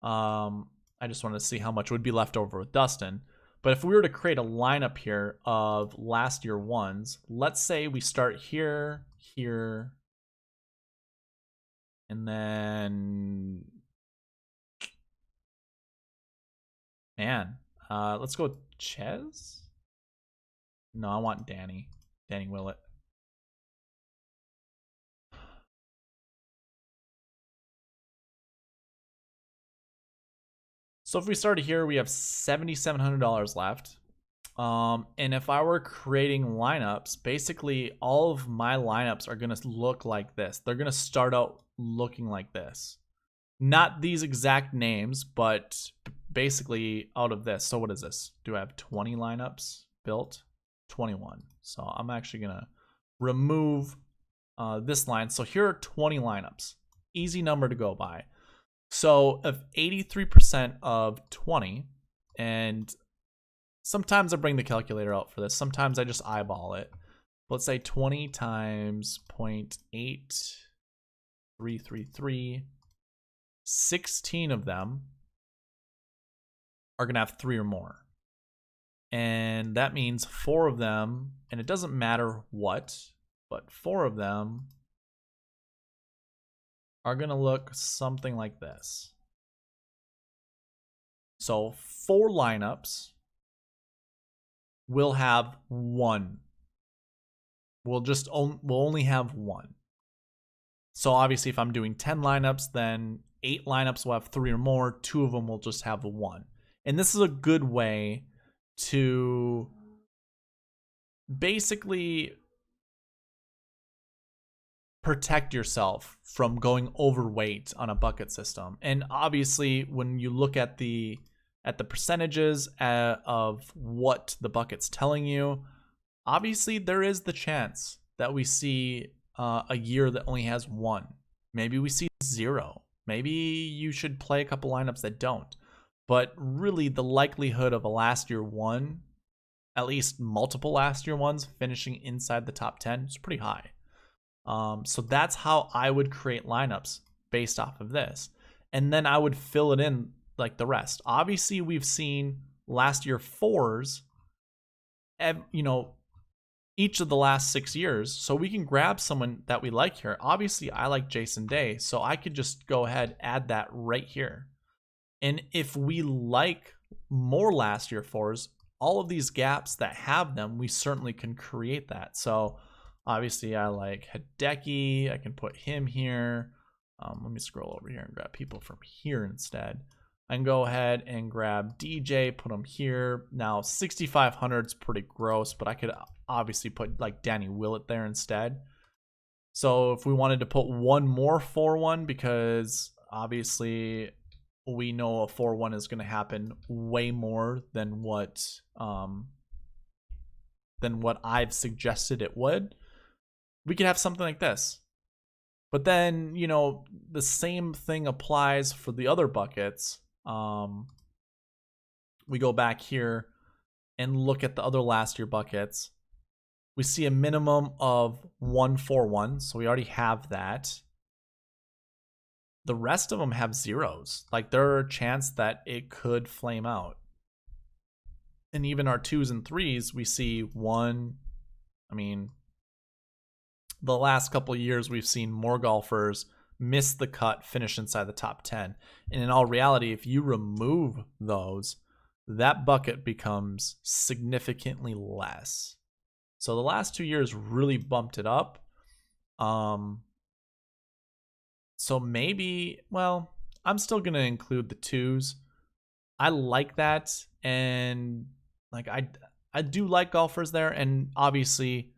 I just wanted to see how much would be left over with Dustin. But if we were to create a lineup here of last year ones, let's say we start here, here, And then, man, let's go with Ches. No, I want Danny Willett. So if we started here, we have $7,700 left. And if I were creating lineups, basically all of my lineups are going to look like this. They're going to start out looking like this. Not these exact names, but basically out of this. So what is this? Do I have 20 lineups built? 21. So I'm actually going to remove this line. So here are 20 lineups. Easy number to go by. So if 83% of 20, and sometimes I bring the calculator out for this. Sometimes I just eyeball it. Let's say 20 times 0.8333. 16 of them are going to have 3 or more. And that means 4 of them, and it doesn't matter what, but 4 of them are going to look something like this. So 4 lineups will have 1. We'll only have 1. So obviously if I'm doing 10 lineups, then 8 lineups will have 3 or more. 2 of them will just have 1. And this is a good way to basically protect yourself from going overweight on a bucket system. And obviously when you look at the percentages of what the bucket's telling you, obviously there is the chance that we see a year that only has 1. Maybe we see 0. Maybe you should play a couple lineups that don't. But really the likelihood of a last year 1, at least multiple last year 1s finishing inside the top 10 is pretty high. So that's how I would create lineups based off of this. And then I would fill it in like the rest. Obviously we've seen last year 4s, each of the last 6 years. So we can grab someone that we like here. Obviously I like Jason Day, so I could just go ahead, add that right here. And if we like more last year 4s, all of these gaps that have them, we certainly can create that. So obviously I like Hideki. I can put him here. Let me scroll over here and grab people from here instead. I can go ahead and grab DJ, put him here. Now 6,500 is pretty gross, but I could obviously put like Danny Willett there instead. So if we wanted to put one more 4-1, because obviously we know a 4-1 is going to happen way more than what I've suggested it would, we could have something like this. But then, the same thing applies for the other buckets. We go back here and look at the other last year buckets. We see a minimum of 1-4-1, so we already have that. The rest of them have 0s. Like, there are a chance that it could flame out. And even our 2s and 3s, we see 1. I mean, the last couple of years, we've seen more golfers miss the cut, finish inside the top 10. And in all reality, if you remove those, that bucket becomes significantly less. So the last 2 years really bumped it up. So maybe, well, I'm still going to include the 2s. I like that. And like, I do like golfers there. And obviously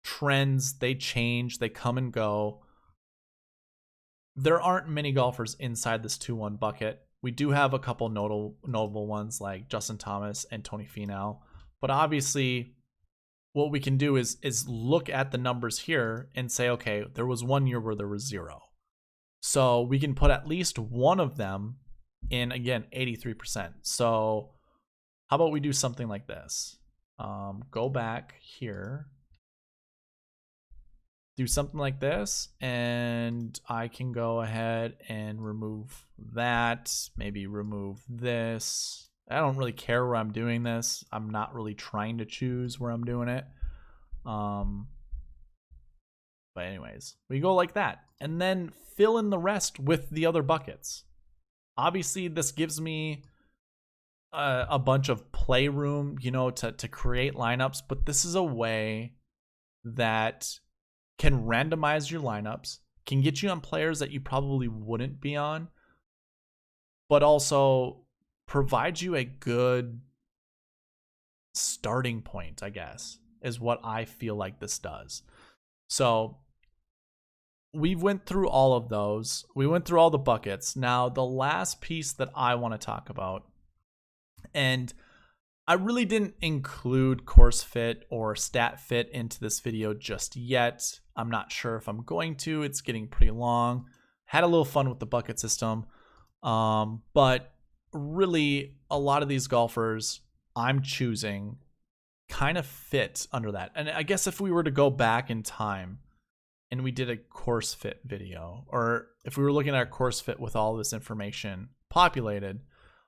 trends, they change, they come and go. There aren't many golfers inside this 2-1 bucket. We do have a couple notable ones like Justin Thomas and Tony Finau. But obviously what we can do is look at the numbers here and say, okay, there was 1 year where there was 0. So we can put at least one of them in, again, 83%. So how about we do something like this? Go back here, do something like this, and I can go ahead and remove that, maybe remove this. I don't really care where I'm doing this. I'm not really trying to choose where I'm doing it. But anyways, we go like that. And then fill in the rest with the other buckets. Obviously, this gives me a bunch of playroom, you know, to create lineups. But this is a way that can randomize your lineups, can get you on players that you probably wouldn't be on, but also provides you a good starting point, I guess, is what I feel like this does. So we went through all of those. We went through all the buckets. Now, the last piece that I want to talk about, and I really didn't include course fit or stat fit into this video just yet. I'm not sure if I'm going to. It's getting pretty long. Had a little fun with the bucket system. But really, a lot of these golfers I'm choosing kind of fit under that. And I guess if we were to go back in time and we did a course fit video, or if we were looking at a course fit with all this information populated,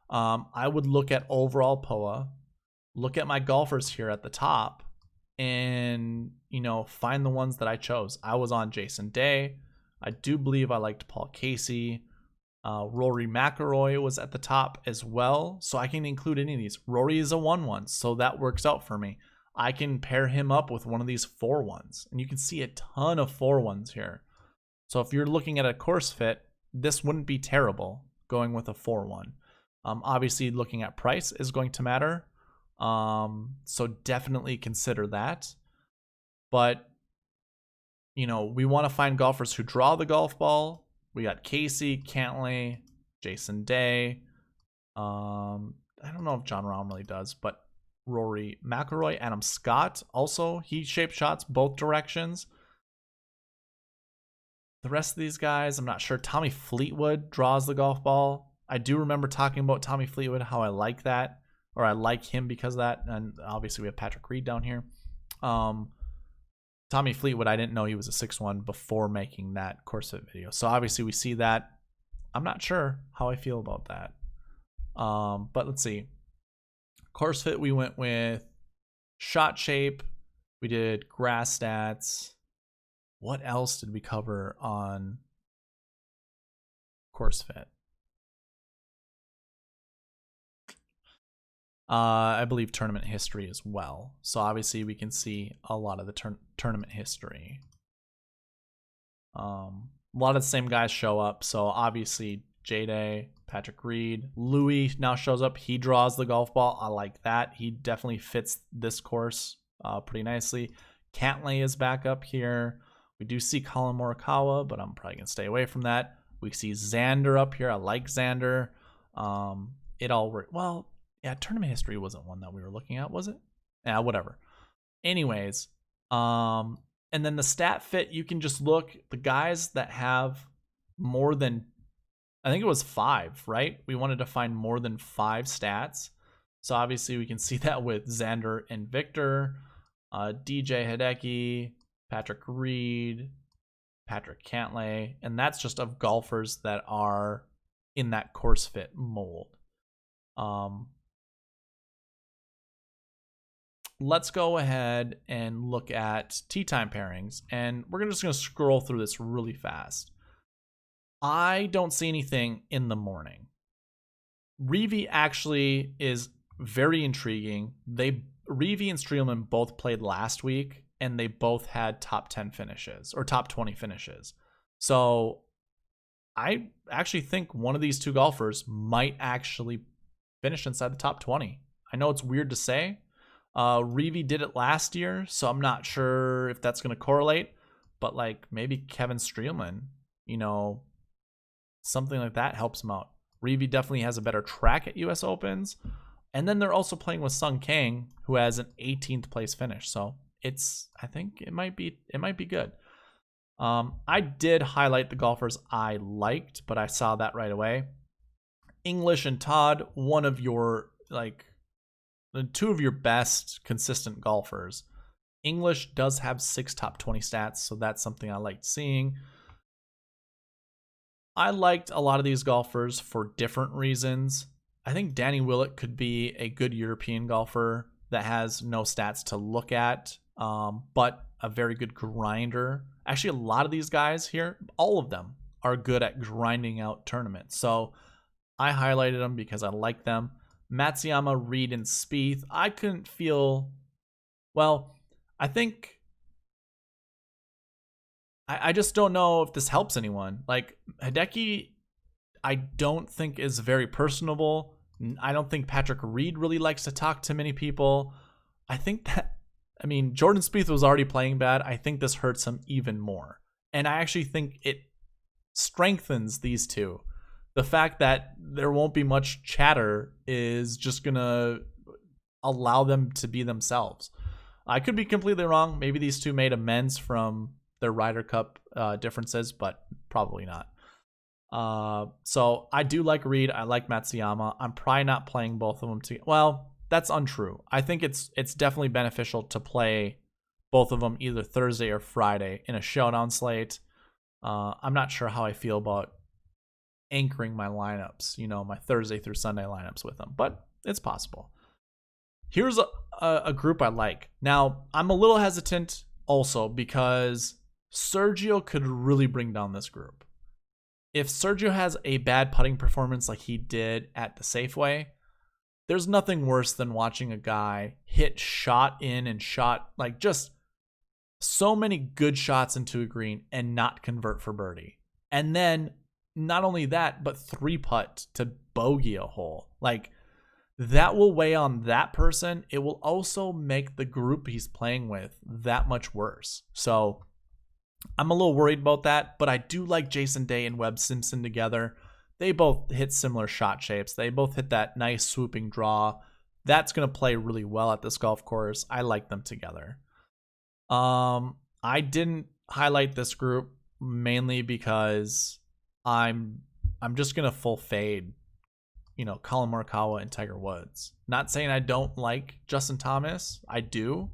I would look at overall POA, look at my golfers here at the top, and, you know, find the ones that I chose. I was on Jason Day. I do believe I liked Paul Casey. Rory McIlroy was at the top as well, so I can include any of these. Rory is a 1-1, so that works out for me. I can pair him up with one of these 4-1s, and you can see a ton of 4-1s here. So if you're looking at a course fit, this wouldn't be terrible going with a 4-1. Obviously, looking at price is going to matter, so definitely consider that. But, you know, we want to find golfers who draw the golf ball. We got Casey, Cantlay, Jason Day. I don't know if John Rahm really does, but Rory McIlroy, Adam Scott also, he shaped shots both directions. The rest of these guys, I'm not sure. Tommy Fleetwood draws the golf ball. I do remember talking about Tommy Fleetwood, how I like that, or I like him because of that. And obviously we have Patrick Reed down here. Tommy Fleetwood, I didn't know he was a 6-1 before making that course fit video. So obviously we see that. I'm not sure how I feel about that. But let's see. Course fit, we went with shot shape. We did grass stats. What else did we cover on course fit? I believe tournament history as well. So obviously we can see a lot of the tournament history. A lot of the same guys show up. So obviously J-Day, Patrick Reed, Louis now shows up. He draws the golf ball. I like that. He definitely fits this course pretty nicely. Cantlay is back up here. We do see Colin Morikawa, but I'm probably going to stay away from that. We see Xander up here. I like Xander. It all worked. Well, yeah, tournament history wasn't one that we were looking at, was it? Yeah, whatever. Anyways, and then the stat fit, you can just look. The guys that have more than, I think it was 5, right? We wanted to find more than 5 stats. So obviously we can see that with Xander and Victor, DJ Hideki, Patrick Reed, Patrick Cantlay, and that's just of golfers that are in that course fit mold. Let's go ahead and look at Time Pairings, and we're just going to scroll through this really fast. I don't see anything in the morning. Reeve actually is very intriguing. Reeve and Streelman both played last week, and they both had top 10 finishes or top 20 finishes. So I actually think one of these two golfers might actually finish inside the top 20. I know it's weird to say. Reeve did it last year, so I'm not sure if that's going to correlate, but like maybe Kevin Streelman, you know, something like that helps him out. Reeve definitely has a better track at US Opens. And then they're also playing with Sung Kang, who has an 18th place finish. So I think it might be good. I did highlight the golfers I liked, but I saw that right away. English and Todd, one of your, like, the 2 of your best consistent golfers. English does have 6 top 20 stats, so that's something I liked seeing. I liked a lot of these golfers for different reasons. I think Danny Willett could be a good European golfer that has no stats to look at. But a very good grinder. Actually, a lot of these guys here, all of them are good at grinding out tournaments. So I highlighted them because I like them. Matsuyama, Reed, and Spieth. I couldn't feel, well, I think, I just don't know if this helps anyone. Like, Hideki, I don't think is very personable. I don't think Patrick Reed really likes to talk to many people. I think that, I mean, Jordan Spieth was already playing bad. I think this hurts him even more. And I actually think it strengthens these two. The fact that there won't be much chatter is just going to allow them to be themselves. I could be completely wrong. Maybe these two made amends from their Ryder Cup differences, but probably not. So I do like Reed. I like Matsuyama. I'm probably not playing both of them together. Well, that's untrue. I think it's definitely beneficial to play both of them either Thursday or Friday in a showdown slate. I'm not sure how I feel about anchoring my lineups, my Thursday through Sunday lineups with them, but it's possible. Here's a group I like. Now, I'm a little hesitant also because Sergio could really bring down this group. If Sergio has a bad putting performance like he did at the Safeway, there's nothing worse than watching a guy hit shot in and shot, like just so many good shots into a green and not convert for birdie. And then not only that, but 3-putt to bogey a hole. Like, that will weigh on that person. It will also make the group he's playing with that much worse. So I'm a little worried about that, but I do like Jason Day and Webb Simpson together. They both hit similar shot shapes. They both hit that nice swooping draw. That's going to play really well at this golf course. I like them together. I didn't highlight this group mainly because I'm just going to full fade, Colin Morikawa and Tiger Woods. Not saying I don't like Justin Thomas. I do.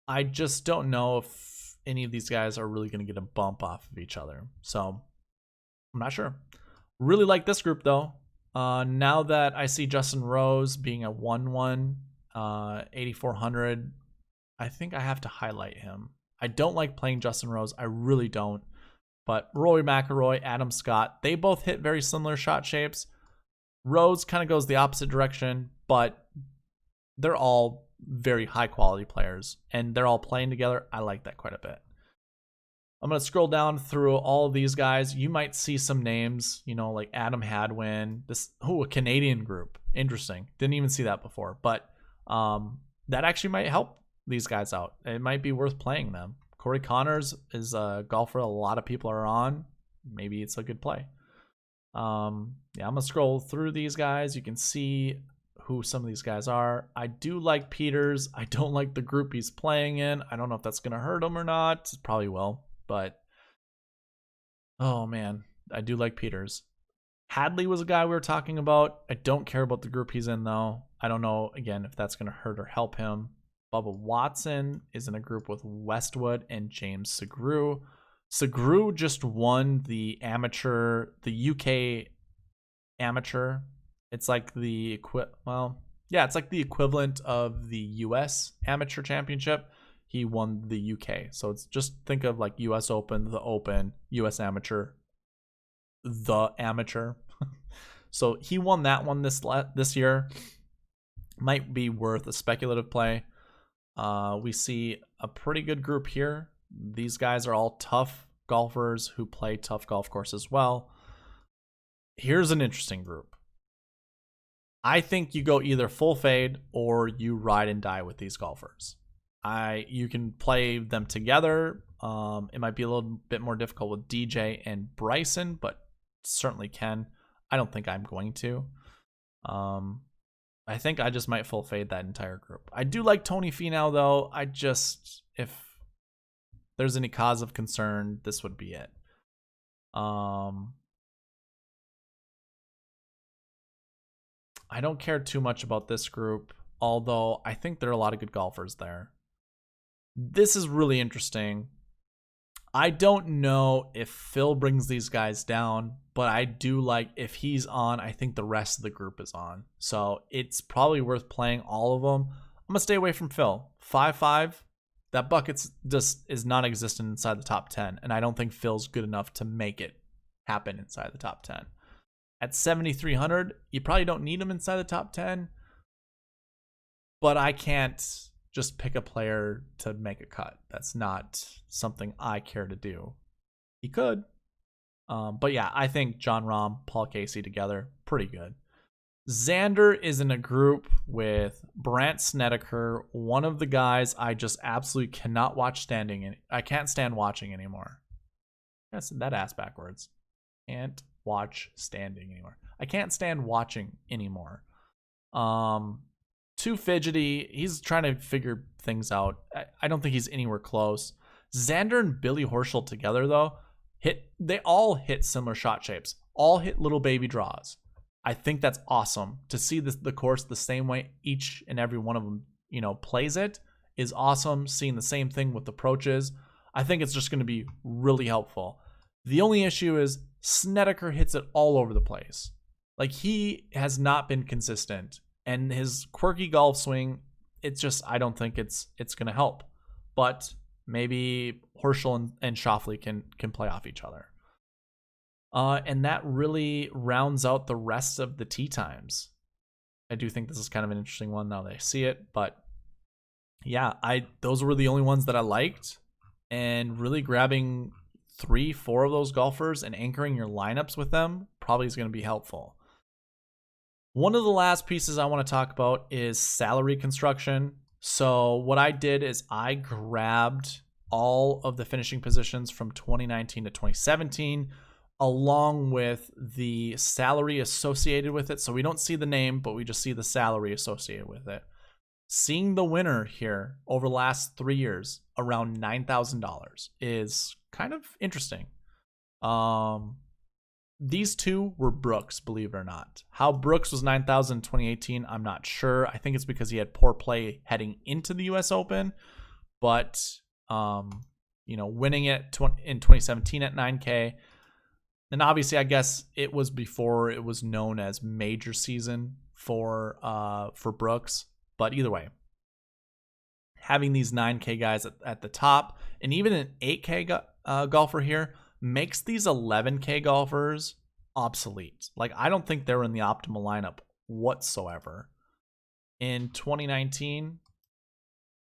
I just don't know if any of these guys are really going to get a bump off of each other. So I'm not sure. Really like this group though. Now that I see Justin Rose being a 1-1, 8,400, I think I have to highlight him. I don't like playing Justin Rose. I really don't. But Rory McIlroy, Adam Scott, they both hit very similar shot shapes. Rose kind of goes the opposite direction, but they're all very high quality players and they're all playing together. I like that quite a bit. I'm going to scroll down through all of these guys. You might see some names, like Adam Hadwin, a Canadian group. Interesting. Didn't even see that before, but that actually might help these guys out. It might be worth playing them. Corey Connors is a golfer a lot of people are on. Maybe it's a good play. I'm going to scroll through these guys. You can see who some of these guys are. I do like Peters. I don't like the group he's playing in. I don't know if that's going to hurt him or not. It probably will, but oh man, I do like Peters. Hadley was a guy we were talking about. I don't care about the group he's in though. I don't know, again, if that's going to hurt or help him. Bubba Watson is in a group with Westwood and James Segru. Segru just won the UK amateur. It's like the it's like the equivalent of the US amateur championship. He won the UK. So it's just think of like US Open, the Open, US Amateur, the Amateur. So he won that one this year. Might be worth a speculative play. We see a pretty good group here. These guys are all tough golfers who play tough golf courses well. Here's an interesting group. I think you go either full fade or you ride and die with these golfers. You can play them together. It might be a little bit more difficult with DJ and Bryson, but certainly can. I don't think I'm going to. I think I just might full fade that entire group. I do like Tony Finau though. If there's any cause of concern, this would be it. I don't care too much about this group, although I think there are a lot of good golfers there. This is really interesting. I don't know if Phil brings these guys down, but I do like if he's on, I think the rest of the group is on. So it's probably worth playing all of them. I'm going to stay away from Phil. 5-5, That bucket just is non-existent inside the top 10, and I don't think Phil's good enough to make it happen inside the top 10. At 7,300, you probably don't need him inside the top 10, but I can't just pick a player to make a cut. That's not something I care to do. He could. But yeah, I think John Rahm, Paul Casey together, pretty good. Xander is in a group with Brandt Snedeker, one of the guys I just absolutely cannot watch standing. I can't stand watching anymore. That ass backwards. Can't watch standing anymore. I can't stand watching anymore. Too fidgety. He's trying to figure things out. I don't think he's anywhere close. Xander and Billy Horschel together, though, they all hit similar shot shapes. All hit little baby draws. I think that's awesome. To see the course the same way each and every one of them, plays it is awesome. Seeing the same thing with approaches, I think it's just going to be really helpful. The only issue is Snedeker hits it all over the place. Like, he has not been consistent, and his quirky golf swing, I don't think it's going to help. But maybe Horschel and Schauffele can play off each other. And that really rounds out the rest of the tee times. I do think this is kind of an interesting one now that I see it, but yeah, those were the only ones that I liked, and really grabbing 3-4 of those golfers and anchoring your lineups with them probably is going to be helpful. One of the last pieces I want to talk about is salary construction. So what I did is I grabbed all of the finishing positions from 2019 to 2017, along with the salary associated with it. So we don't see the name, but we just see the salary associated with it. Seeing the winner here over the last 3 years around $9,000 is kind of interesting. These two were Brooks, believe it or not. How Brooks was $9,000 in 2018, I'm not sure. I think it's because he had poor play heading into the US Open, but winning it in 2017 at $9K. And obviously, I guess it was before it was known as major season for Brooks. But either way, having these 9K guys at the top, and even an 8K golfer here, makes these 11K golfers obsolete. Like, I don't think they're in the optimal lineup whatsoever. In 2019,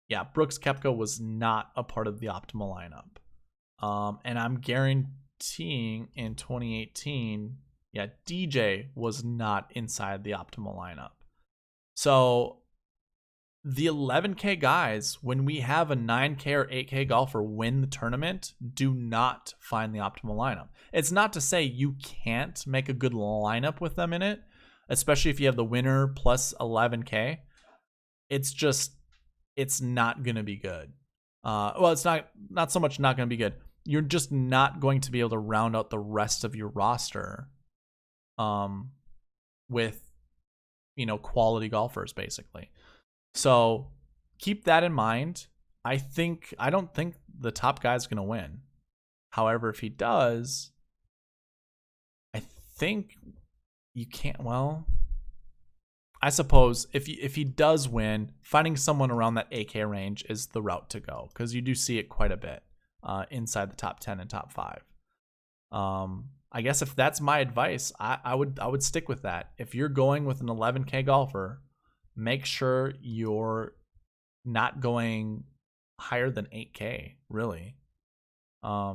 yeah, Brooks Koepka was not a part of the optimal lineup. And I'm guaranteeing in 2018, yeah, DJ was not inside the optimal lineup. So the 11K guys, when we have a 9K or 8K golfer win the tournament, do not find the optimal lineup. It's not to say you can't make a good lineup with them in it, especially if you have the winner plus 11K. It's not going to be good. It's not so much not going to be good. You're just not going to be able to round out the rest of your roster with, quality golfers, basically. So keep that in mind. I don't think the top guy's going to win. However, if he does, I think you can't. Well, I suppose if he does win, finding someone around that 8K range is the route to go, because you do see it quite a bit inside the top 10 and top 5. I guess if that's my advice, I would stick with that. If you're going with an 11K golfer, make sure you're not going higher than 8K, really. I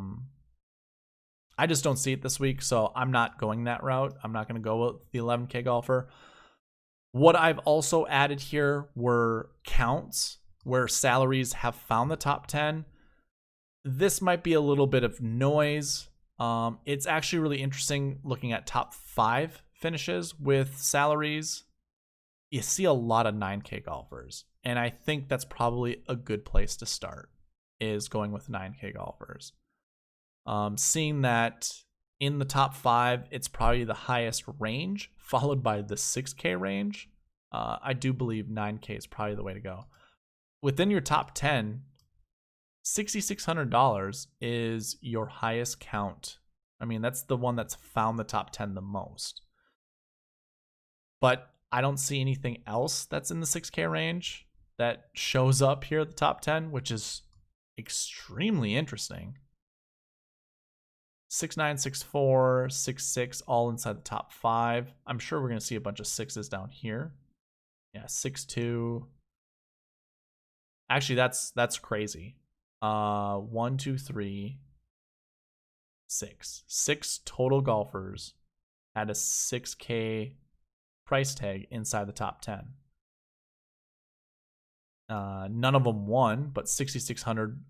just don't see it this week, so I'm not going that route. I'm not going to go with the 11K golfer. What I've also added here were counts where salaries have found the top 10. This might be a little bit of noise. It's actually really interesting looking at top 5 finishes with salaries. You see a lot of 9K golfers, and I think that's probably a good place to start, is going with 9K golfers. Seeing that in the top 5, it's probably the highest range, followed by the 6K range. I do believe 9K is probably the way to go. Within your top 10, $6,600 is your highest count. I mean, that's the one that's found the top 10 the most. But I don't see anything else that's in the 6K range that shows up here at the top 10, which is extremely interesting. 6'9", 6'4", 6'6", all inside the top 5. I'm sure we're going to see a bunch of 6s down here. Yeah, 6'2". Actually, that's crazy. 1, 2, 3, 6. 6 total golfers had a 6K price tag inside the top 10. None of them won, but 6,600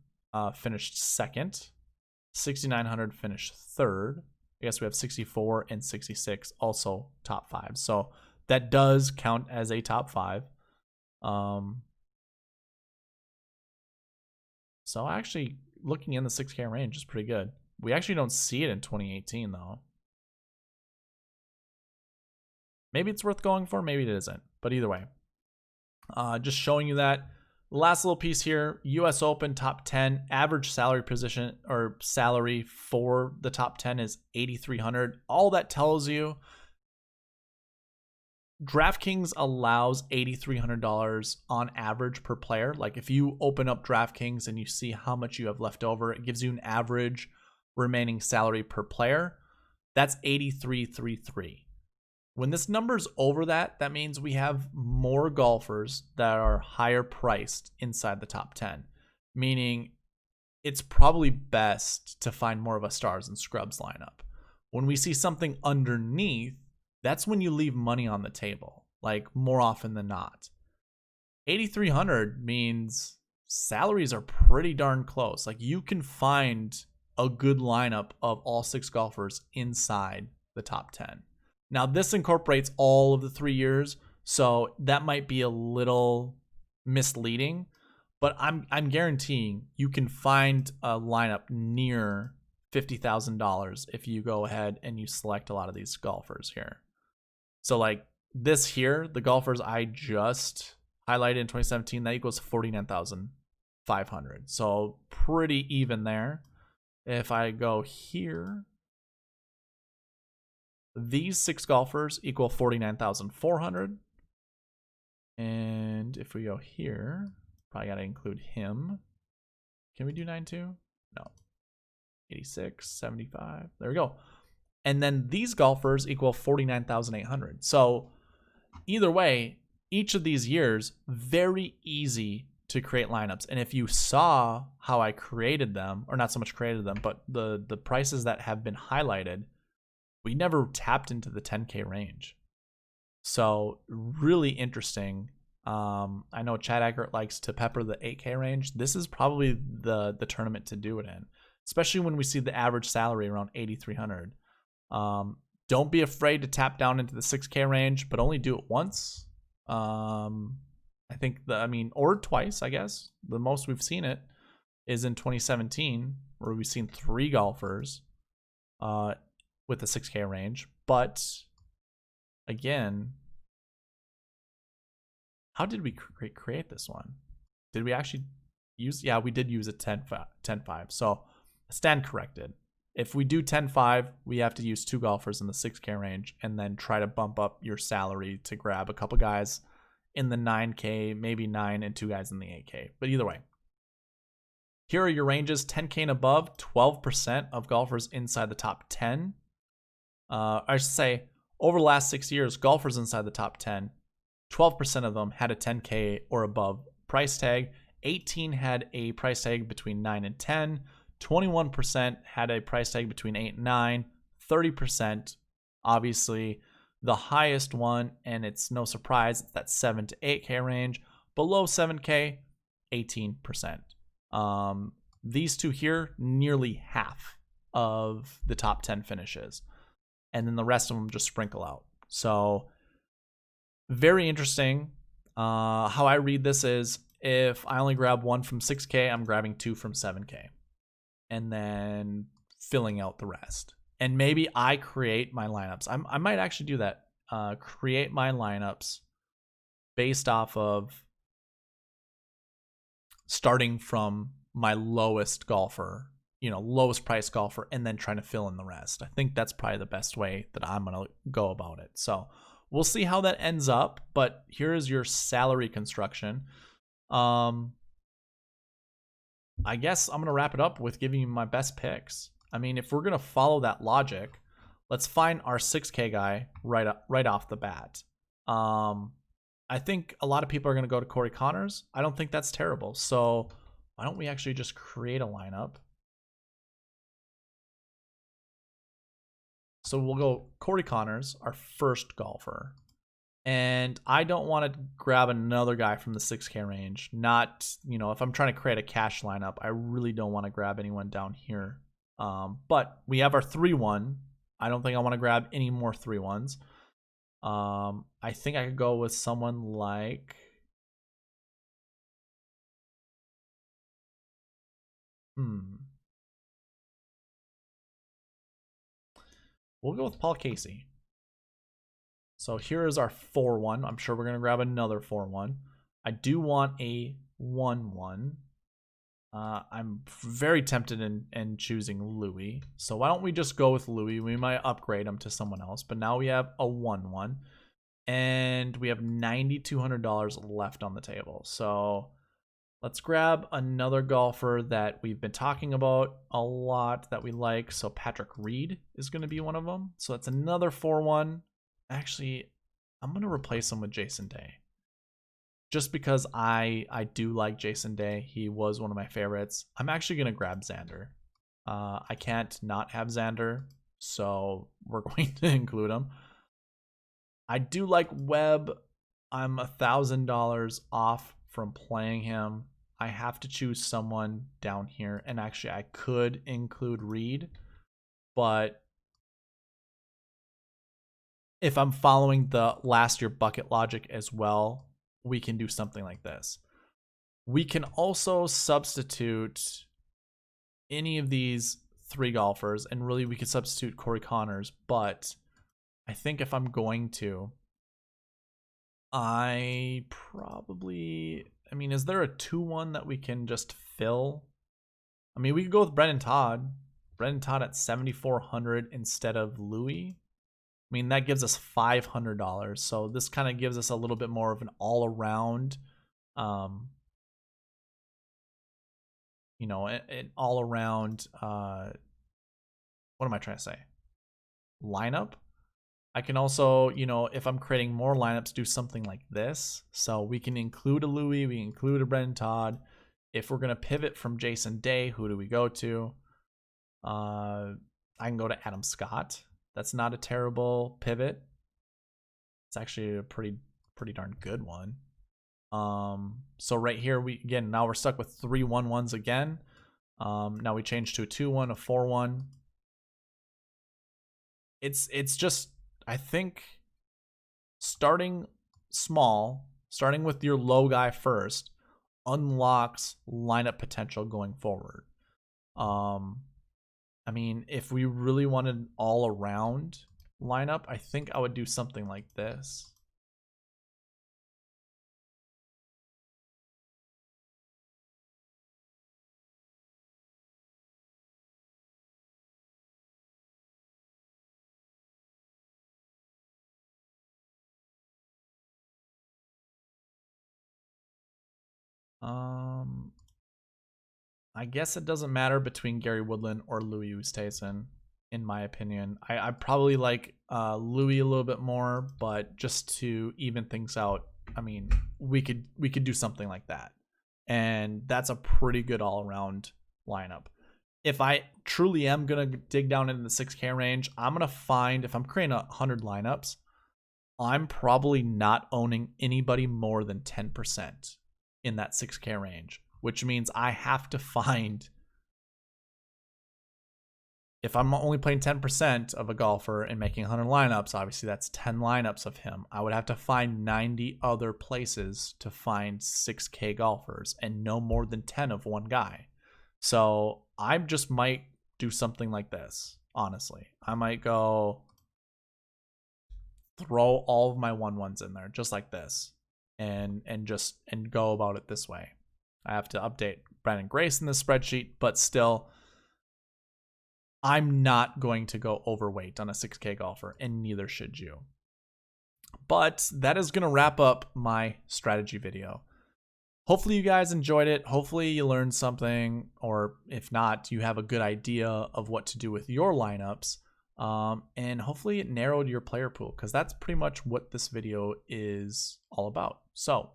finished second. 6,900 finished third. I guess we have 64 and 66 also top 5. So that does count as a top 5. So actually looking in the 6K range is pretty good. We actually don't see it in 2018 though. Maybe it's worth going for, maybe it isn't. But either way, just showing you that. Last little piece here, US Open top 10, average salary position or salary for the top 10 is $8,300. All that tells you, DraftKings allows $8,300 on average per player. Like if you open up DraftKings and you see how much you have left over, it gives you an average remaining salary per player. That's $8,333. When this number's over that, that means we have more golfers that are higher priced inside the top 10, meaning it's probably best to find more of a stars and scrubs lineup. When we see something underneath, that's when you leave money on the table, like more often than not. 8,300 means salaries are pretty darn close. Like you can find a good lineup of all 6 golfers inside the top 10. Now, this incorporates all of the 3 years, so that might be a little misleading, but I'm guaranteeing you can find a lineup near $50,000 if you go ahead and you select a lot of these golfers here. So like this here, the golfers I just highlighted in 2017, that equals 49,500. So pretty even there. If I go here, these 6 golfers equal 49,400. And if we go here, probably got to include him. Can we do 9-2? No. 86, 75. There we go. And then these golfers equal 49,800. So either way, each of these years, very easy to create lineups. And if you saw how I created them, or not so much created them, but the prices that have been highlighted, we never tapped into the 10K range. So really interesting. I know Chad Eckert likes to pepper the 8K range. This is probably the tournament to do it in, especially when we see the average salary around 8,300. Don't be afraid to tap down into the 6K range, but only do it once. I think or twice, I guess. The most we've seen it is in 2017, where we've seen 3 golfers with the 6K range. But again, how did we create this one? Did we actually use? Yeah, we did use a 10-5. So stand corrected. If we do 10-5, we have to use 2 golfers in the 6K range and then try to bump up your salary to grab a couple guys in the 9K, maybe 9, and 2 guys in the 8K. But either way, here are your ranges. 10K and above, 12% of golfers inside the top 10. I should say, over the last 6 years, golfers inside the top 10, 12% of them had a 10K or above price tag. 18 had a price tag between 9 and 10. 21% had a price tag between 8 and 9. 30%, obviously, the highest one, and it's no surprise, it's that 7 to 8K range. Below 7K, 18%. These two here, nearly half of the top 10 finishes. And then the rest of them just sprinkle out. So very interesting. How I read this is, if I only grab 1 from 6K, I'm grabbing 2 from 7K. And then filling out the rest. And maybe I create my lineups. I might actually do that. Create my lineups based off of starting from my lowest golfer, lowest price golfer, and then trying to fill in the rest. I think that's probably the best way that I'm going to go about it. So we'll see how that ends up, but here's your salary construction. I guess I'm going to wrap it up with giving you my best picks. I mean, if we're going to follow that logic, let's find our 6K guy right off the bat. I think a lot of people are going to go to Corey Connors. I don't think that's terrible. So why don't we actually just create a lineup? So we'll go Corey Connors, our first golfer. And I don't want to grab another guy from the 6K range. Not, you know, if I'm trying to create a cash lineup, I really don't want to grab anyone down here. But we have our 3-1. I don't think I want to grab any more 3-1s. I think I could go with someone like... We'll go with Paul Casey. So here is our 4-1. I'm sure we're going to grab another 4-1. I do want a 1-1. I'm very tempted in choosing Louis. So why don't we just go with Louis? We might upgrade him to someone else. But now we have a 1-1. And we have $9,200 left on the table. So let's grab another golfer that we've been talking about a lot that we like. So Patrick Reed is going to be one of them. So that's another 4-1. Actually, I'm going to replace him with Jason Day. Just because I do like Jason Day. He was one of my favorites. I'm actually going to grab Xander. I can't not have Xander, so we're going to include him. I do like Webb. I'm $1,000 off from playing him. I have to choose someone down here. And actually, I could include Reed. But if I'm following the last year bucket logic as well, we can do something like this. We can also substitute any of these 3 golfers, and really we could substitute Corey Connors, but I think if I'm going to, is there a 2-1 that we can just fill? I mean, we could go with Brendan Todd. Brendan Todd at $7,400 instead of Louis. I mean, that gives us $500. So this kind of gives us a little bit more of an all-around, an all-around, what am I trying to say? Lineup. I can also, if I'm creating more lineups, do something like this. So we can include a Louis, we include a Brendan Todd. If we're going to pivot from Jason Day, who do we go to? I can go to Adam Scott. That's not a terrible pivot. It's actually a pretty darn good one. So right here, now we're stuck with 3 1-1s again. Now we change to a 2-1, a 4-1. It's just, I think, starting small, starting with your low guy first, unlocks lineup potential going forward. I mean, if we really wanted an all-around lineup, I think I would do something like this. I guess it doesn't matter between Gary Woodland or Louis Oosthuizen, in my opinion. I probably like Louis a little bit more, but just to even things out, I mean, we could do something like that. And that's a pretty good all-around lineup. If I truly am going to dig down into the 6K range, I'm going to find, if I'm creating 100 lineups, I'm probably not owning anybody more than 10% in that 6K range, which means I have to find, if I'm only playing 10% of a golfer and making 100 lineups, obviously that's 10 lineups of him. I would have to find 90 other places to find 6K golfers and no more than 10 of one guy. So I just might do something like this, honestly. I might go throw all of my 1-1s in there just like this and go about it this way. I have to update Brandon Grace in this spreadsheet, but still, I'm not going to go overweight on a 6K golfer, and neither should you. But that is going to wrap up my strategy video. hopefully you guys enjoyed it. Hopefully you learned something, or if not, you have a good idea of what to do with your lineups. And hopefully it narrowed your player pool, because that's pretty much what this video is all about. So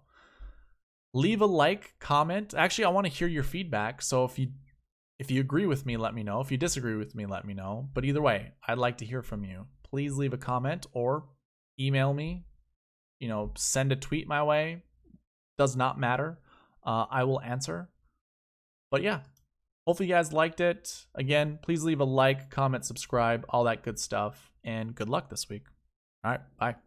leave a like, comment. Actually, I want to hear your feedback. So if you agree with me, let me know. If you disagree with me, let me know. But either way, I'd like to hear from you. Please leave a comment or email me. Send a tweet my way. Does not matter. I will answer. But yeah, hopefully you guys liked it. Again, please leave a like, comment, subscribe, all that good stuff. And good luck this week. All right, bye.